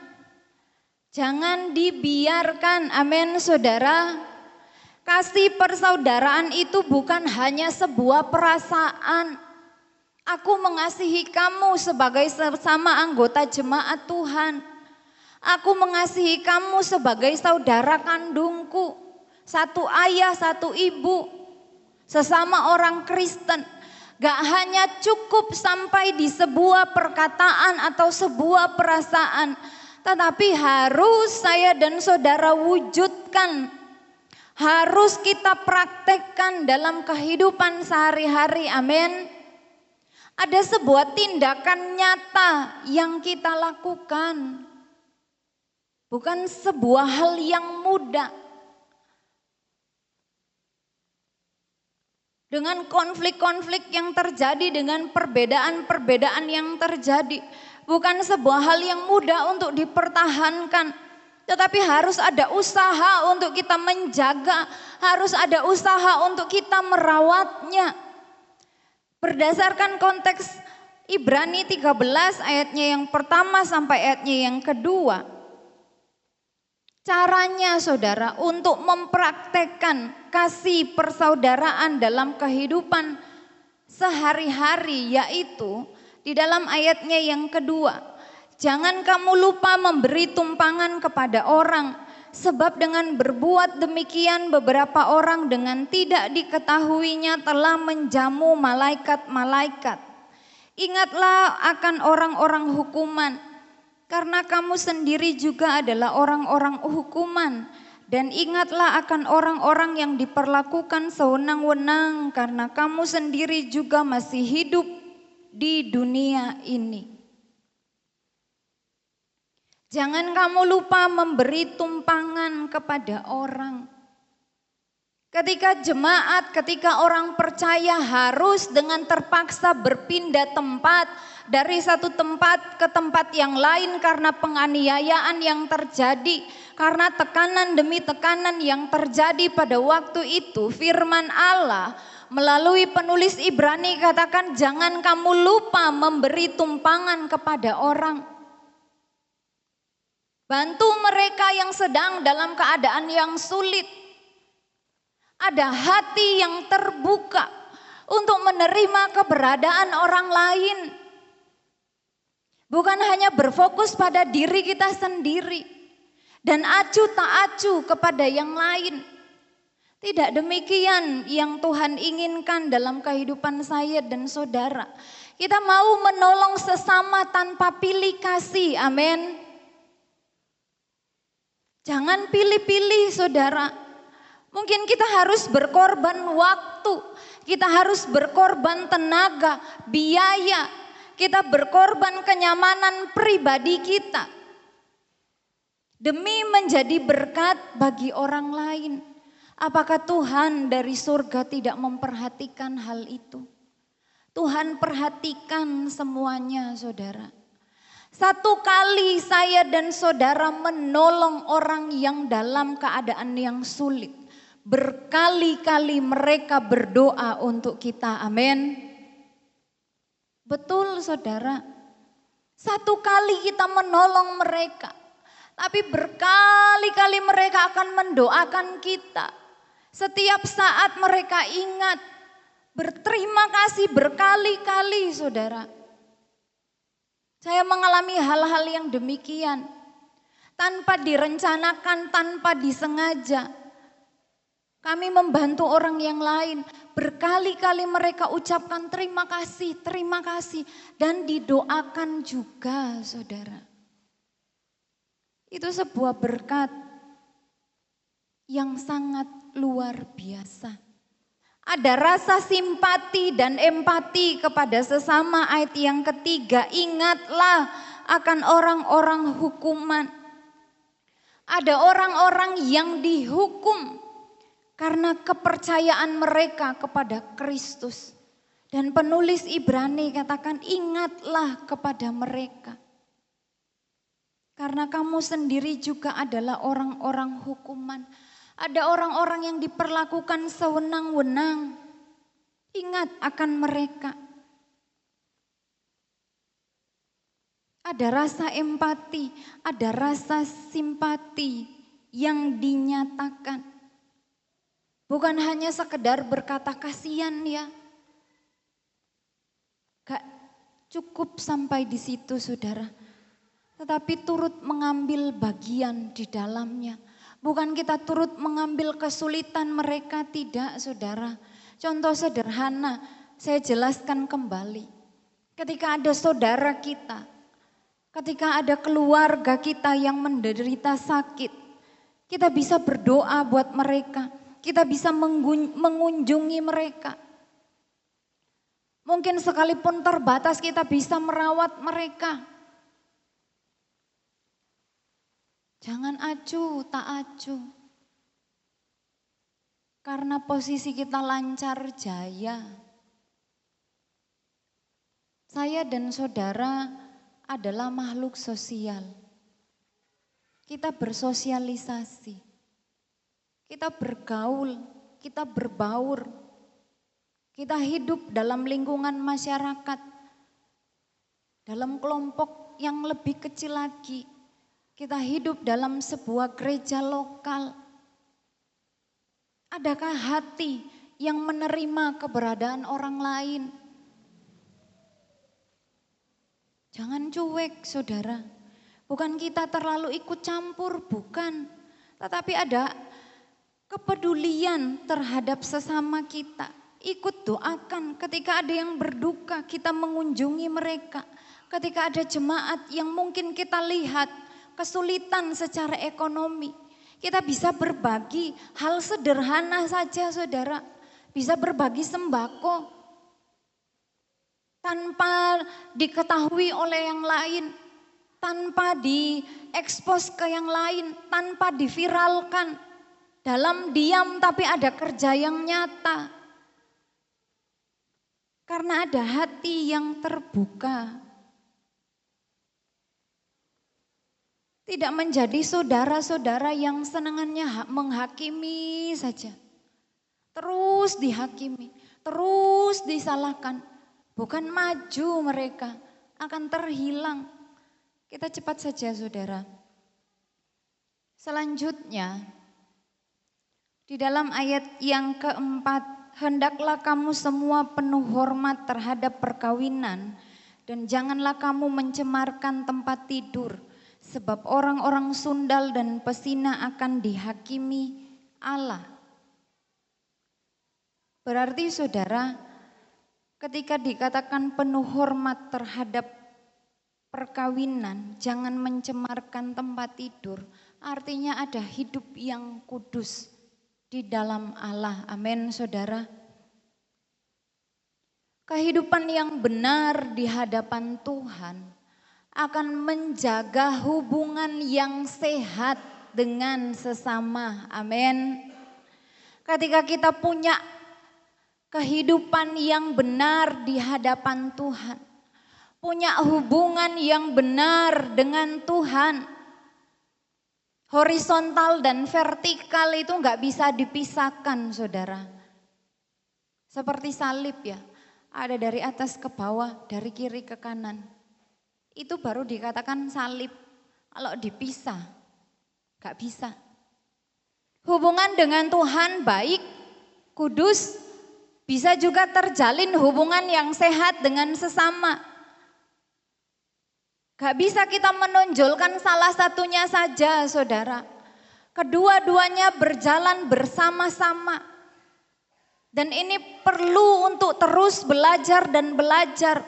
jangan dibiarkan, amin saudara. Kasih persaudaraan itu bukan hanya sebuah perasaan Aku mengasihi kamu sebagai sesama anggota jemaat Tuhan. Aku mengasihi kamu sebagai saudara kandungku. Satu ayah, satu ibu. Sesama orang Kristen. Gak hanya cukup sampai di sebuah perkataan atau sebuah perasaan. Tetapi harus saya dan saudara wujudkan. Harus kita praktekkan dalam kehidupan sehari-hari. Amin. Ada sebuah tindakan nyata yang kita lakukan. Bukan sebuah hal yang mudah. Dengan konflik-konflik yang terjadi, dengan perbedaan-perbedaan yang terjadi. Bukan sebuah hal yang mudah untuk dipertahankan. Tetapi harus ada usaha untuk kita menjaga. Harus ada usaha untuk kita merawatnya. Berdasarkan konteks Ibrani 13 ayatnya yang pertama sampai ayatnya yang kedua. Caranya saudara untuk mempraktekkan kasih persaudaraan dalam kehidupan sehari-hari yaitu di dalam ayatnya yang kedua. Jangan kamu lupa memberi tumpangan kepada orang, sebab dengan berbuat demikian beberapa orang dengan tidak diketahuinya telah menjamu malaikat-malaikat. Ingatlah akan orang-orang hukuman, karena kamu sendiri juga adalah orang-orang hukuman. Dan ingatlah akan orang-orang yang diperlakukan sewenang-wenang, karena kamu sendiri juga masih hidup di dunia ini. Jangan kamu lupa memberi tumpangan kepada orang. Ketika jemaat, ketika orang percaya harus dengan terpaksa berpindah tempat dari satu tempat ke tempat yang lain karena penganiayaan yang terjadi, karena tekanan demi tekanan yang terjadi pada waktu itu, firman Allah melalui penulis Ibrani katakan jangan kamu lupa memberi tumpangan kepada orang. Bantu mereka yang sedang dalam keadaan yang sulit. Ada hati yang terbuka untuk menerima keberadaan orang lain. Bukan hanya berfokus pada diri kita sendiri. Dan acuh tak acuh kepada yang lain. Tidak demikian yang Tuhan inginkan dalam kehidupan saya dan saudara. Kita mau menolong sesama tanpa pilih kasih, amin. Jangan pilih-pilih saudara. Mungkin kita harus berkorban waktu, kita harus berkorban tenaga, biaya, kita berkorban kenyamanan pribadi kita. Demi menjadi berkat bagi orang lain. Apakah Tuhan dari surga tidak memperhatikan hal itu? Tuhan perhatikan semuanya saudara. Satu kali saya dan saudara menolong orang yang dalam keadaan yang sulit. Berkali-kali mereka berdoa untuk kita, amin. Betul saudara, satu kali kita menolong mereka. Tapi berkali-kali mereka akan mendoakan kita. Setiap saat mereka ingat, berterima kasih berkali-kali saudara. Saya mengalami hal-hal yang demikian. Tanpa direncanakan, tanpa disengaja. Kami membantu orang yang lain. Berkali-kali mereka ucapkan terima kasih. Dan didoakan juga saudara. Itu sebuah berkat yang sangat luar biasa. Ada rasa simpati dan empati kepada sesama. Ayat yang ketiga, ingatlah akan orang-orang hukuman. Ada orang-orang yang dihukum karena kepercayaan mereka kepada Kristus. Dan penulis Ibrani katakan ingatlah kepada mereka. Karena kamu sendiri juga adalah orang-orang hukuman. Ada orang-orang yang diperlakukan sewenang-wenang. Ingat akan mereka. Ada rasa empati, ada rasa simpati yang dinyatakan. Bukan hanya sekedar berkata kasihan ya. Gak Cukup sampai di situ saudara. Tetapi turut mengambil bagian di dalamnya. Bukan kita turut mengambil kesulitan mereka, tidak saudara. Contoh sederhana, saya jelaskan kembali. Ketika ada saudara kita, ketika ada keluarga kita yang menderita sakit, kita bisa berdoa buat mereka. Kita bisa mengunjungi mereka. Mungkin sekalipun terbatas kita bisa merawat mereka. Jangan acuh, tak acuh. Karena posisi kita lancar jaya. Saya dan saudara adalah makhluk sosial. Kita bersosialisasi. Kita bergaul, kita berbaur. Kita hidup dalam lingkungan masyarakat. Dalam kelompok yang lebih kecil lagi. Kita hidup dalam sebuah gereja lokal. Adakah hati yang menerima keberadaan orang lain? Jangan cuek saudara. Bukan kita terlalu ikut campur, bukan. Tetapi ada kepedulian terhadap sesama kita. Ikut doakan ketika ada yang berduka, kita mengunjungi mereka. Ketika ada jemaat yang mungkin kita lihat kesulitan secara ekonomi, kita bisa berbagi hal sederhana saja saudara. Bisa berbagi sembako tanpa diketahui oleh yang lain, tanpa diekspos ke yang lain, tanpa diviralkan. Dalam diam tapi ada kerja yang nyata. Karena ada hati yang terbuka. Tidak menjadi saudara-saudara yang senangannya menghakimi saja. Terus dihakimi, terus disalahkan. Bukan maju mereka, akan terhilang. Kita cepat saja saudara. Selanjutnya, di dalam ayat yang keempat, hendaklah kamu semua penuh hormat terhadap perkawinan dan janganlah kamu mencemarkan tempat tidur. Sebab orang-orang sundal dan pesina akan dihakimi Allah. Berarti saudara, ketika dikatakan penuh hormat terhadap perkawinan, jangan mencemarkan tempat tidur, artinya ada hidup yang kudus di dalam Allah. Amin saudara. Kehidupan yang benar di hadapan Tuhan akan menjaga hubungan yang sehat dengan sesama. Amin. Ketika kita punya kehidupan yang benar di hadapan Tuhan, punya hubungan yang benar dengan Tuhan, horizontal dan vertikal itu enggak bisa dipisahkan saudara. Seperti salib ya, ada dari atas ke bawah, dari kiri ke kanan. Itu baru dikatakan salib. Kalau dipisah, gak bisa. Hubungan dengan Tuhan baik, kudus, bisa juga terjalin hubungan yang sehat dengan sesama. Gak bisa kita menonjolkan salah satunya saja saudara. Kedua-duanya berjalan bersama-sama. Dan ini perlu untuk terus belajar dan belajar.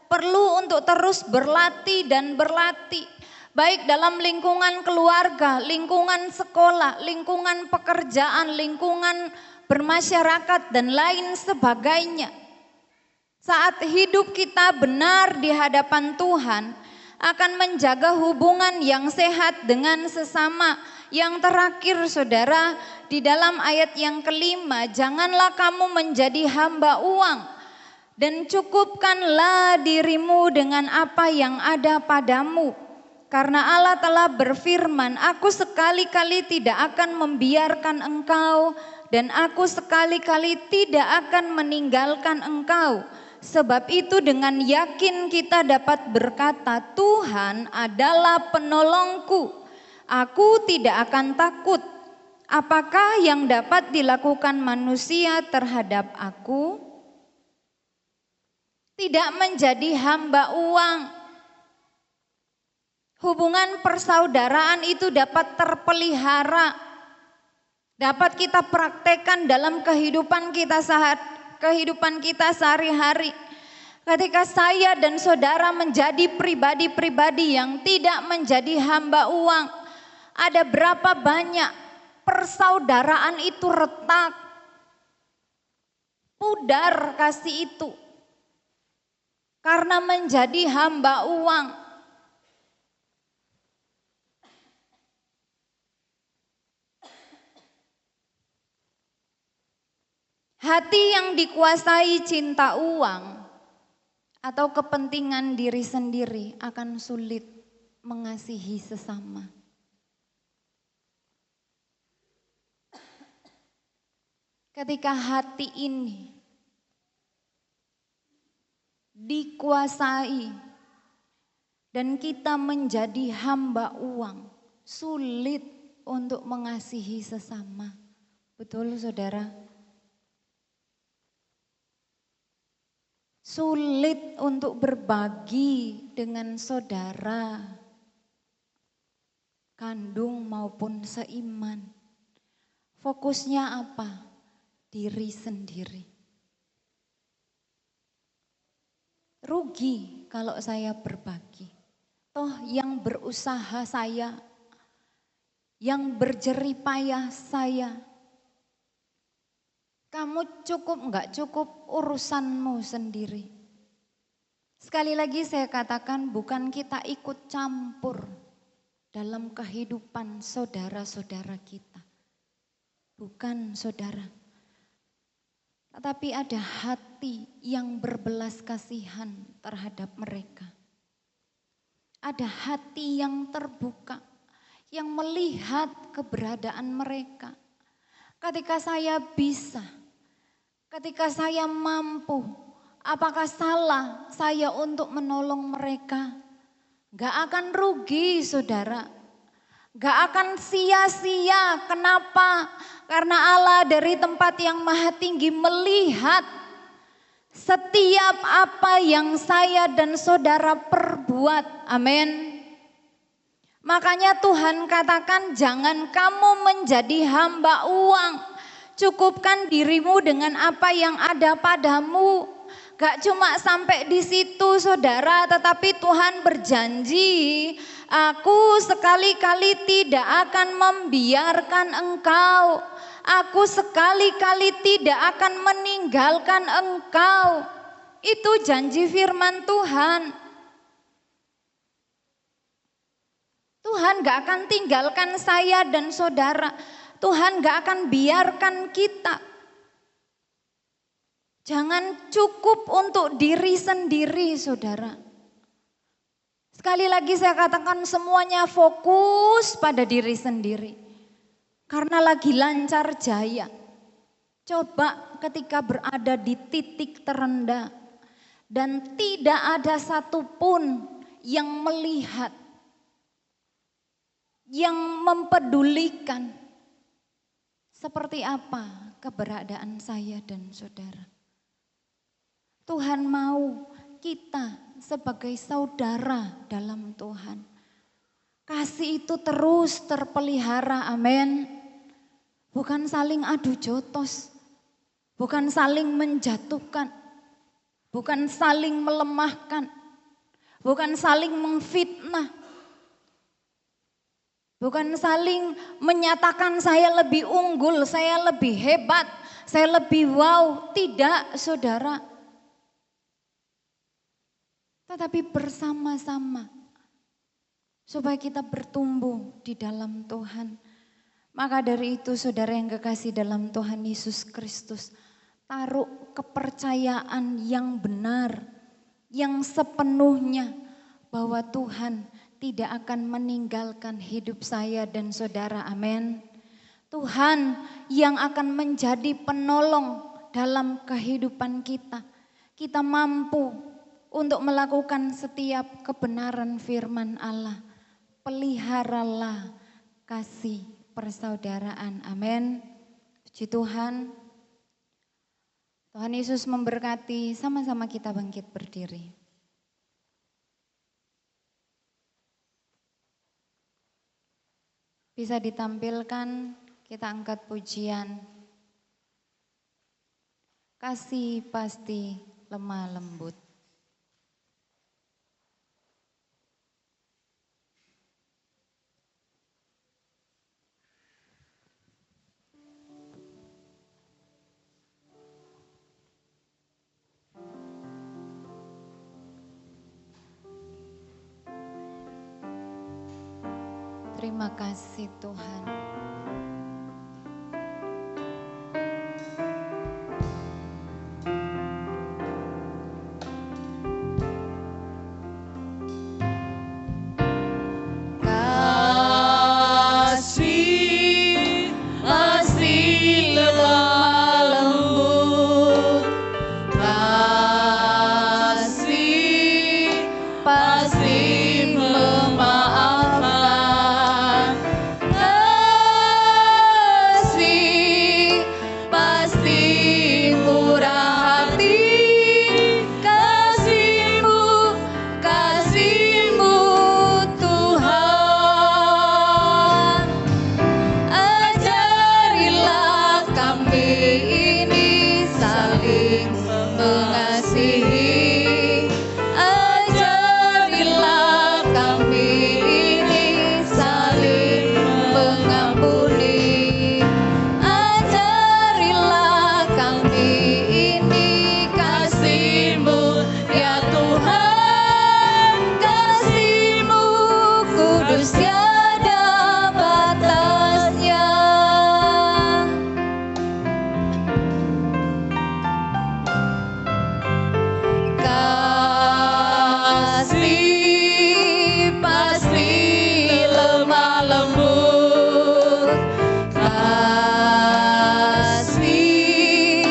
Perlu untuk terus berlatih dan berlatih. Baik dalam lingkungan keluarga, lingkungan sekolah, lingkungan pekerjaan, lingkungan bermasyarakat dan lain sebagainya. Saat hidup kita benar di hadapan Tuhan, akan menjaga hubungan yang sehat dengan sesama. Yang terakhir saudara, di dalam ayat yang kelima, janganlah kamu menjadi hamba uang. Dan cukupkanlah dirimu dengan apa yang ada padamu. Karena Allah telah berfirman, aku sekali-kali tidak akan membiarkan engkau. Dan aku sekali-kali tidak akan meninggalkan engkau. Sebab itu dengan yakin kita dapat berkata, Tuhan adalah penolongku. Aku tidak akan takut. Apakah yang dapat dilakukan manusia terhadap aku? tidak menjadi hamba uang. Hubungan persaudaraan itu dapat terpelihara, dapat kita praktekkan dalam kehidupan kita sehari-hari. Ketika saya dan saudara menjadi pribadi-pribadi yang tidak menjadi hamba uang, ada berapa banyak persaudaraan itu retak, pudar kasih itu karena menjadi hamba uang. Hati yang dikuasai cinta uang atau kepentingan diri sendiri akan sulit mengasihi sesama. Ketika hati ini dikuasai dan kita menjadi hamba uang, sulit untuk mengasihi sesama. Betul, saudara? Sulit untuk berbagi dengan saudara kandung maupun seiman. Fokusnya apa? Diri sendiri. Rugi kalau saya berbagi. Toh yang berusaha saya, yang berjerih payah saya. Kamu cukup enggak cukup urusanmu sendiri. Sekali lagi saya katakan bukan kita ikut campur dalam kehidupan saudara-saudara kita. Bukan, saudara. Tetapi ada hati yang berbelas kasihan terhadap mereka. Ada hati yang terbuka, yang melihat keberadaan mereka. Ketika saya bisa, ketika saya mampu, apakah salah saya untuk menolong mereka? Gak akan rugi, saudara. Gak akan sia-sia. Kenapa? Karena Allah dari tempat yang maha tinggi melihat setiap apa yang saya dan saudara perbuat. Amin. Makanya Tuhan katakan jangan kamu menjadi hamba uang. Cukupkan dirimu dengan apa yang ada padamu. Gak cuma sampai di situ, saudara, tetapi Tuhan berjanji, aku sekali-kali tidak akan membiarkan engkau. Aku sekali-kali tidak akan meninggalkan engkau. Itu janji firman Tuhan. Tuhan gak akan tinggalkan saya dan saudara. Tuhan gak akan biarkan kita. Jangan cukup untuk diri sendiri, saudara. Sekali lagi saya katakan semuanya fokus pada diri sendiri. Karena lagi lancar jaya. Coba ketika berada di titik terendah. Dan tidak ada satupun yang melihat, yang mempedulikan seperti apa keberadaan saya dan saudara. Tuhan mau kita sebagai saudara dalam Tuhan. Kasih itu terus terpelihara, amin. Bukan saling adu jotos, bukan saling menjatuhkan, bukan saling melemahkan, bukan saling memfitnah. Bukan saling menyatakan saya lebih unggul, saya lebih hebat, saya lebih wow. Tidak, saudara. Tetapi bersama-sama supaya kita bertumbuh di dalam Tuhan. Maka dari itu saudara yang kekasih dalam Tuhan Yesus Kristus, taruh kepercayaan yang benar, yang sepenuhnya bahwa Tuhan tidak akan meninggalkan hidup saya dan saudara, amin. Tuhan yang akan menjadi penolong dalam kehidupan kita. Kita mampu untuk melakukan setiap kebenaran firman Allah. Peliharalah kasih persaudaraan, amin. Puji Tuhan. Tuhan Yesus memberkati, sama-sama kita bangkit berdiri. Bisa ditampilkan, kita angkat pujian. Kasih pasti lemah lembut. Terima kasih Tuhan. Kasih pasti lemah lembut, kasih pasti memaafkan, kasih pasti murah hati, kasih-Mu Tuhan. Ajarilah kami ini saling mengasihi, ajarilah kami ini saling mengampuni, ajarilah kami ini kasih-Mu ya Tuhan, kasih-Mu kudus tiada batasnya. Kasih pasti lemah lembut, kasih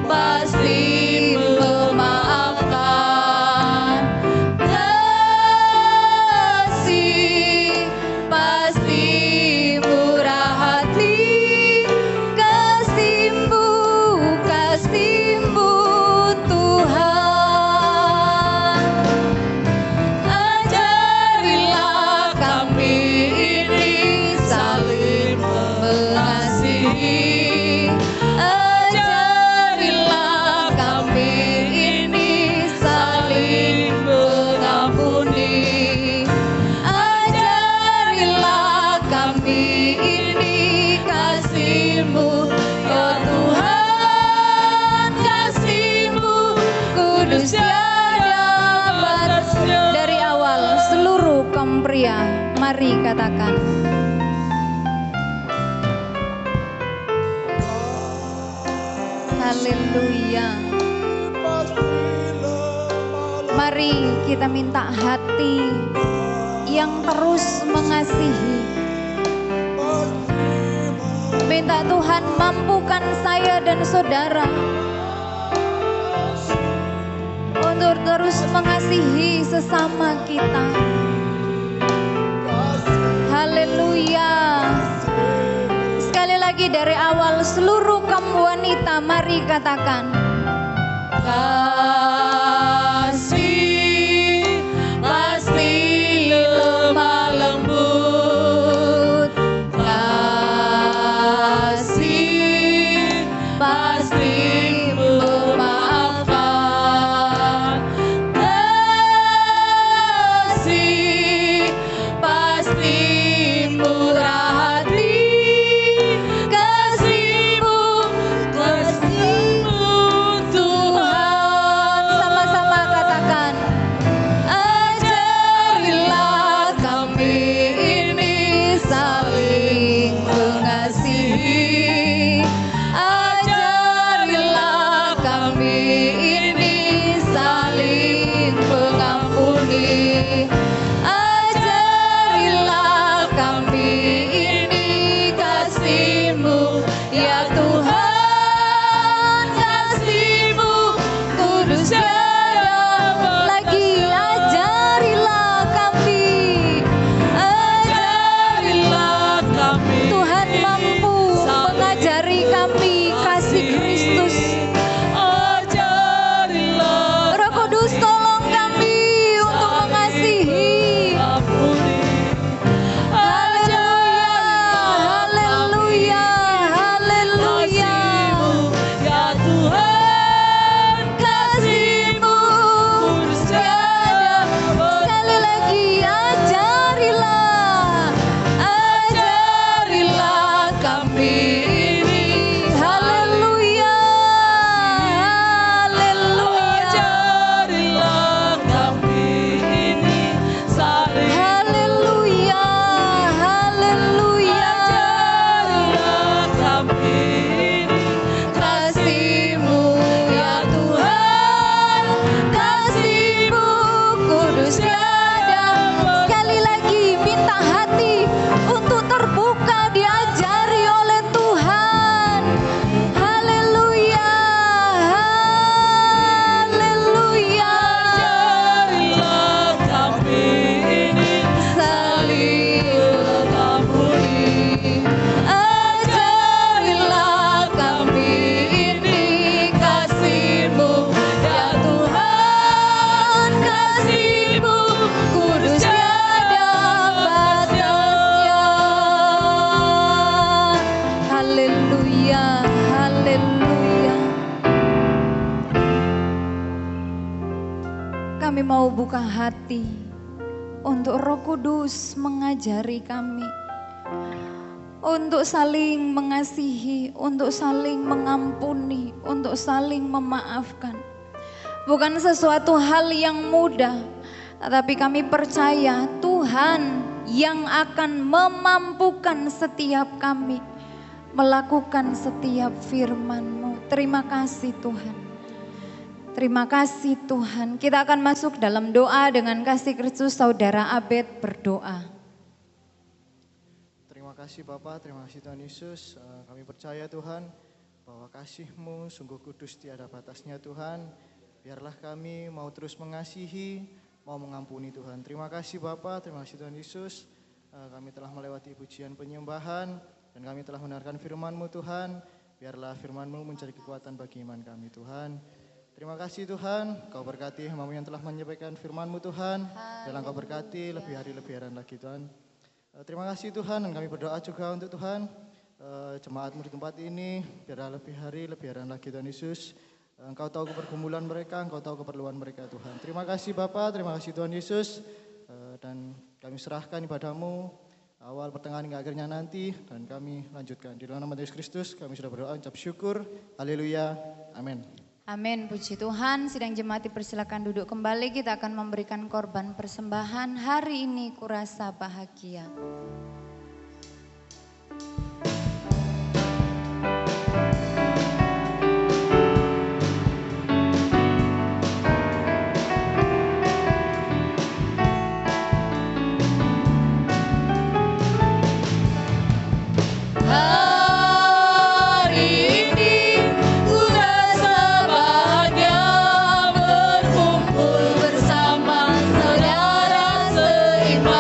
pasti memaafkan, kasih pasti murah hati, kasih-Mu Tuhan. Ajarilah kami ini saling mengasihi, ajarilah kami ini saling mengampuni, ajarilah kami ini kasih-Mu ya Tuhan, kasih-Mu kudus tiada batasnya. Dari awal seluruh kaum pria, mari katakan. Haleluya. Mari kita minta hati yang terus mengasihi. Minta Tuhan mampukan saya dan saudara untuk terus mengasihi sesama kita. Haleluya. Sekali lagi dari awal seluruh kaum wanita, mari katakan. Kasih pasti lemah lembut, kasih pasti memaafkan, kasih pasti murah hati, kasih-Mu Tuhan. Sama-sama Kami mau buka hati untuk Roh Kudus mengajari kami. Untuk saling mengasihi, untuk saling mengampuni, untuk saling memaafkan. Bukan sesuatu hal yang mudah, tetapi kami percaya Tuhan yang akan memampukan setiap kami melakukan setiap firman-Mu. Terima kasih Tuhan. Terima kasih Tuhan. Kita akan masuk dalam doa dengan kasih Kristus. Saudara Abed berdoa. Terima kasih Bapa, terima kasih Tuhan Yesus. Kami percaya Tuhan bahwa kasih-Mu sungguh kudus tiada batasnya Tuhan. Biarlah kami mau terus mengasihi, mau mengampuni Tuhan. Terima kasih Bapa, terima kasih Tuhan Yesus. Kami telah melewati pujian penyembahan dan kami telah mendengarkan firman-Mu Tuhan. Biarlah firman-Mu menjadi kekuatan bagi iman kami Tuhan. Terima kasih Tuhan, Kau berkati hamba-Mu yang telah menyampaikan firman-Mu Tuhan. Biarlah Kau berkati lebih hari lebih hari lagi Tuhan. Terima kasih Tuhan, dan kami berdoa juga untuk Tuhan jemaat-Mu di tempat ini, biarlah lebih hari lagi Tuhan Yesus. Engkau tahu kepergumulan mereka, Engkau tahu keperluan mereka Tuhan. Terima kasih Bapa, terima kasih Tuhan Yesus, dan kami serahkan ibadah-Mu awal, pertengahan hingga akhirnya nanti, dan kami lanjutkan. Di dalam nama Yesus Kristus kami sudah berdoa, ucap syukur, haleluya, amin. Amin, puji Tuhan. Sidang jemaat dipersilakan duduk kembali. Kita akan memberikan korban persembahan. Hari ini kurasa bahagia. Bersama saudara seiman.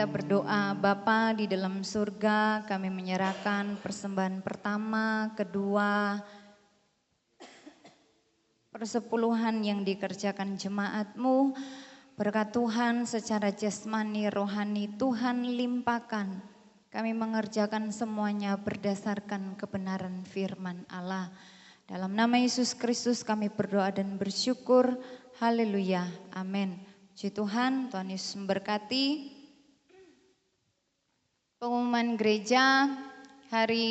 kita berdoa. Bapa di dalam surga, kami menyerahkan persembahan pertama, kedua, persepuluhan yang dikerjakan jemaat-Mu. Berkat Tuhan secara jasmani, rohani, Tuhan limpahkan. Kami mengerjakan semuanya berdasarkan kebenaran firman Allah. Dalam nama Yesus Kristus kami berdoa dan bersyukur. Haleluya. Amin. Puji Tuhan, Tuhan Yesus memberkati. Pengumuman gereja hari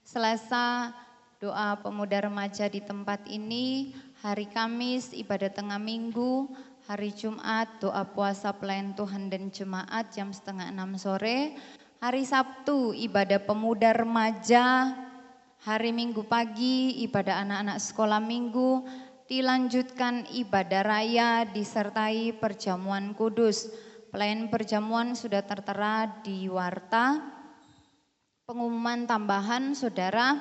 Selasa doa pemuda remaja di tempat ini, hari Kamis ibadah tengah minggu, hari Jumat doa puasa pelayan Tuhan dan jemaat jam 5:30 sore, hari Sabtu ibadah pemuda remaja, hari Minggu pagi ibadah anak-anak sekolah minggu, dilanjutkan ibadah raya disertai perjamuan kudus. Pelayan perjamuan sudah tertera di warta. Pengumuman tambahan saudara,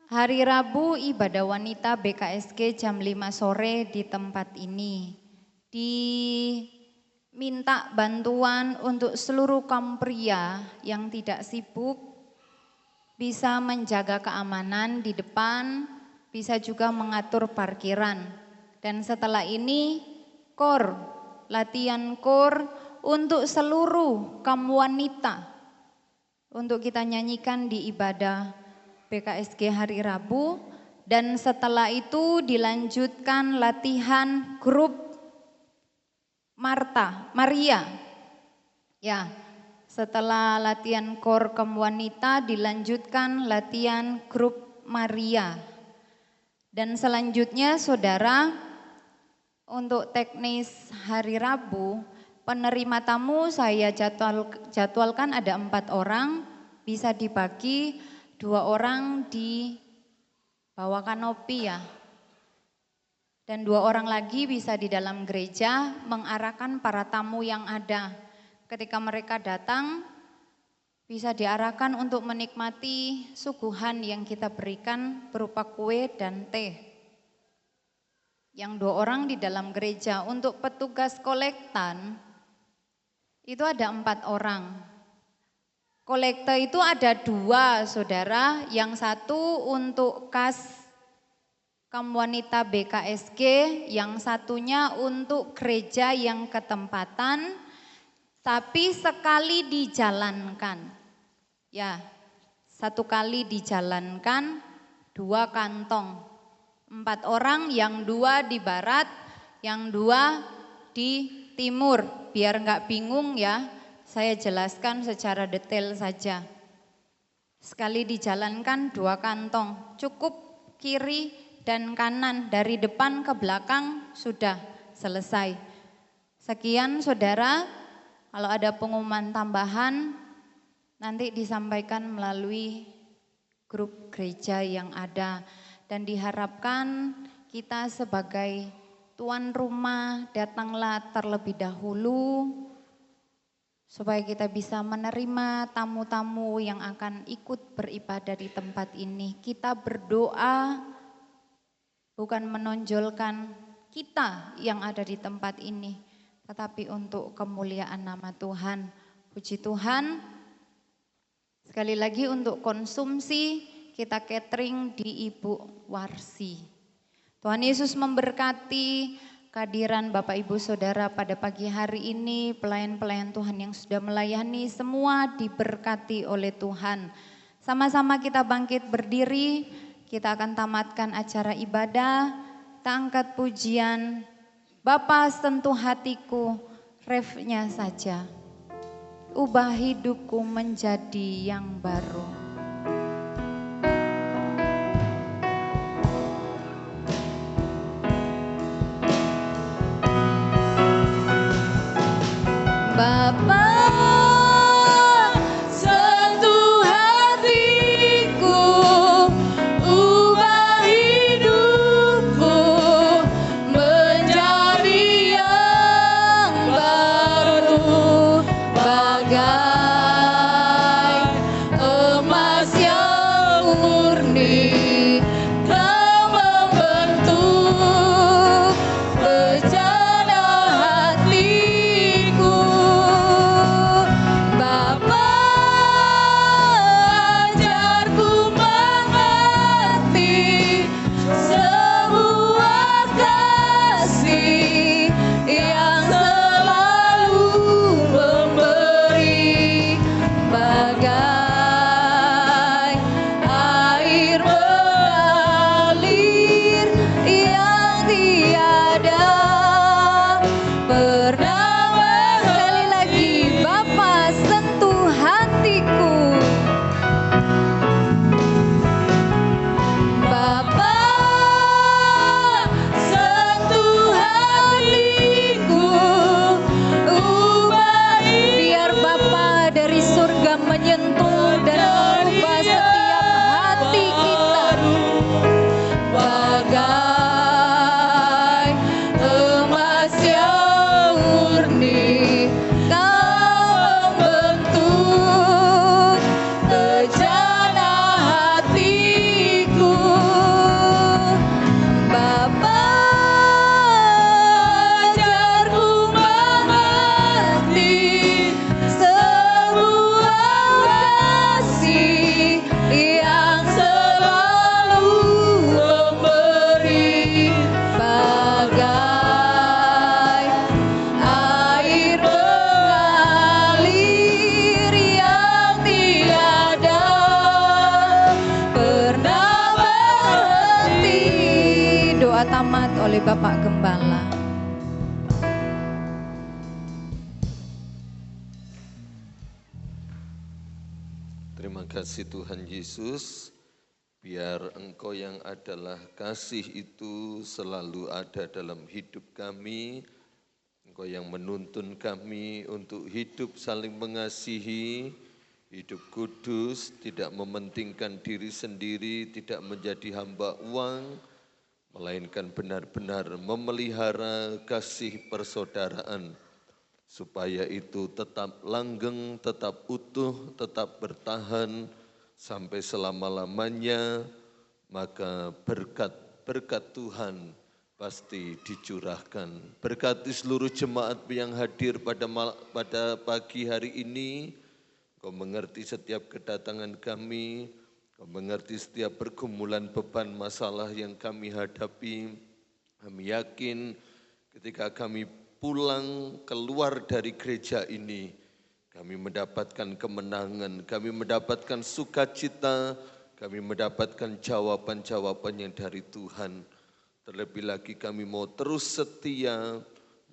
hari Rabu ibadah wanita BKSG jam 5 sore di tempat ini. Diminta bantuan untuk seluruh kaum pria yang tidak sibuk, bisa menjaga keamanan di depan, bisa juga mengatur parkiran. Dan setelah ini latihan kor untuk seluruh kaum wanita. Untuk kita nyanyikan di ibadah BKSG hari Rabu. Dan setelah itu dilanjutkan latihan grup Maria. Ya, setelah latihan kor kaum wanita dilanjutkan latihan grup Maria. Dan selanjutnya saudara, untuk teknis hari Rabu, penerima tamu saya jadwalkan ada 4 orang, bisa dibagi 2 orang di bawah kanopi ya. Dan 2 orang lagi bisa di dalam gereja mengarahkan para tamu yang ada. Ketika mereka datang, bisa diarahkan untuk menikmati suguhan yang kita berikan berupa kue dan teh. Yang 2 orang di dalam gereja. Untuk petugas kolektan itu ada 4 orang. Kolektor itu ada 2 saudara, yang satu untuk kas kaum wanita BKSG, yang satunya untuk gereja yang ketempatan, tapi sekali dijalankan. Ya, 1 kali dijalankan 2 kantong. 4 orang, yang 2 di barat, yang 2 di timur. Biar enggak bingung ya, saya jelaskan secara detail saja. Sekali dijalankan 2 kantong, cukup kiri dan kanan, dari depan ke belakang sudah selesai. Sekian saudara, kalau ada pengumuman tambahan nanti disampaikan melalui grup gereja yang ada. Dan diharapkan kita sebagai tuan rumah datanglah terlebih dahulu supaya kita bisa menerima tamu-tamu yang akan ikut beribadah di tempat ini. Kita berdoa bukan menonjolkan kita yang ada di tempat ini, tetapi untuk kemuliaan nama Tuhan. Puji Tuhan. Sekali lagi untuk konsumsi kita catering di Ibu Warsi. Tuhan Yesus memberkati kehadiran Bapak Ibu Saudara pada pagi hari ini. Pelayan-pelayan Tuhan yang sudah melayani semua diberkati oleh Tuhan. Sama-sama kita bangkit berdiri, kita akan tamatkan acara ibadah. Kita angkat pujian Bapa sentuh hatiku, refnya saja. Ubah hidupku menjadi yang baru. Bapa sentuh hatiku, ubah hidupku menjadi yang baru, bagai emas menyentuh dan mengubah setiap hati kita. Bagai emas yang murni, Kau membentuk bejana hatiku. Bapa, ajarku mengerti sebuah kasih yang selalu memberi, bagai air mengalir yang tiada pernah berhenti. Doa tamat oleh Bapak Gembala. Terima kasih Tuhan Yesus, biar Engkau yang adalah kasih itu selalu ada dalam hidup kami. Engkau yang menuntun kami untuk hidup saling mengasihi, hidup kudus, tidak mementingkan diri sendiri, tidak menjadi hamba uang, melainkan benar-benar memelihara kasih persaudaraan, supaya itu tetap langgeng, tetap utuh, tetap bertahan sampai selama-lamanya. Maka berkat Tuhan pasti dicurahkan. Berkati seluruh jemaat yang hadir pada pagi hari ini. Kau mengerti setiap kedatangan kami, Kau mengerti setiap pergumulan beban masalah yang kami hadapi. Kami yakin ketika kami pulang keluar dari gereja ini, kami mendapatkan kemenangan, kami mendapatkan sukacita, kami mendapatkan jawaban-jawaban yang dari Tuhan. Terlebih lagi kami mau terus setia,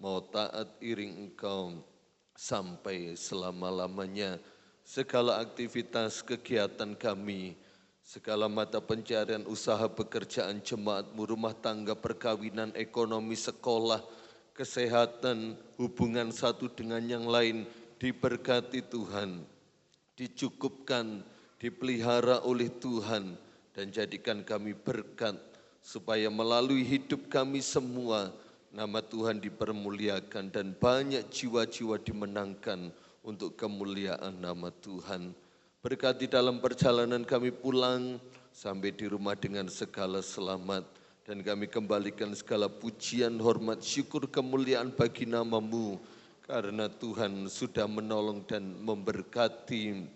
mau taat iring Engkau sampai selama-lamanya. Segala aktivitas kegiatan kami, segala mata pencarian usaha pekerjaan jemaatmu, rumah tangga, perkawinan, ekonomi, sekolah, kesehatan, hubungan satu dengan yang lain, diberkati Tuhan, dicukupkan, dipelihara oleh Tuhan, dan jadikan kami berkat, supaya melalui hidup kami semua, nama Tuhan dipermuliakan dan banyak jiwa-jiwa dimenangkan untuk kemuliaan nama Tuhan. Berkati dalam perjalanan kami pulang sampai di rumah dengan segala selamat. Dan kami kembalikan segala pujian, hormat, syukur, kemuliaan bagi nama-Mu. Karena Tuhan sudah menolong dan memberkati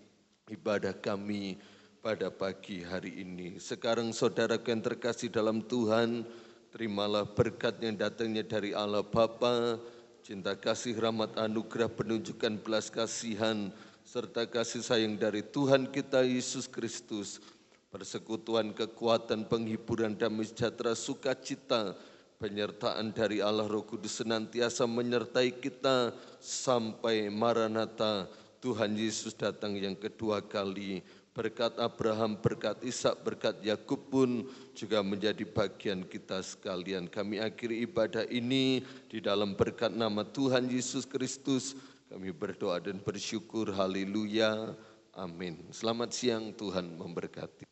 ibadah kami pada pagi hari ini. Sekarang saudara yang terkasih dalam Tuhan, terimalah berkat yang datangnya dari Allah Bapa, cinta kasih, rahmat, anugerah, penunjukan belas kasihan, serta kasih sayang dari Tuhan kita Yesus Kristus, persekutuan, kekuatan, penghiburan, damai sejahtera, sukacita, penyertaan dari Allah Roh Kudus senantiasa menyertai kita sampai Maranatha, Tuhan Yesus datang yang kedua kali. Berkat Abraham, berkat Ishak, berkat Yakub pun juga menjadi bagian kita sekalian. Kami akhiri ibadah ini di dalam berkat nama Tuhan Yesus Kristus. Kami berdoa dan bersyukur. Haleluya. Amin. Selamat siang, Tuhan memberkati.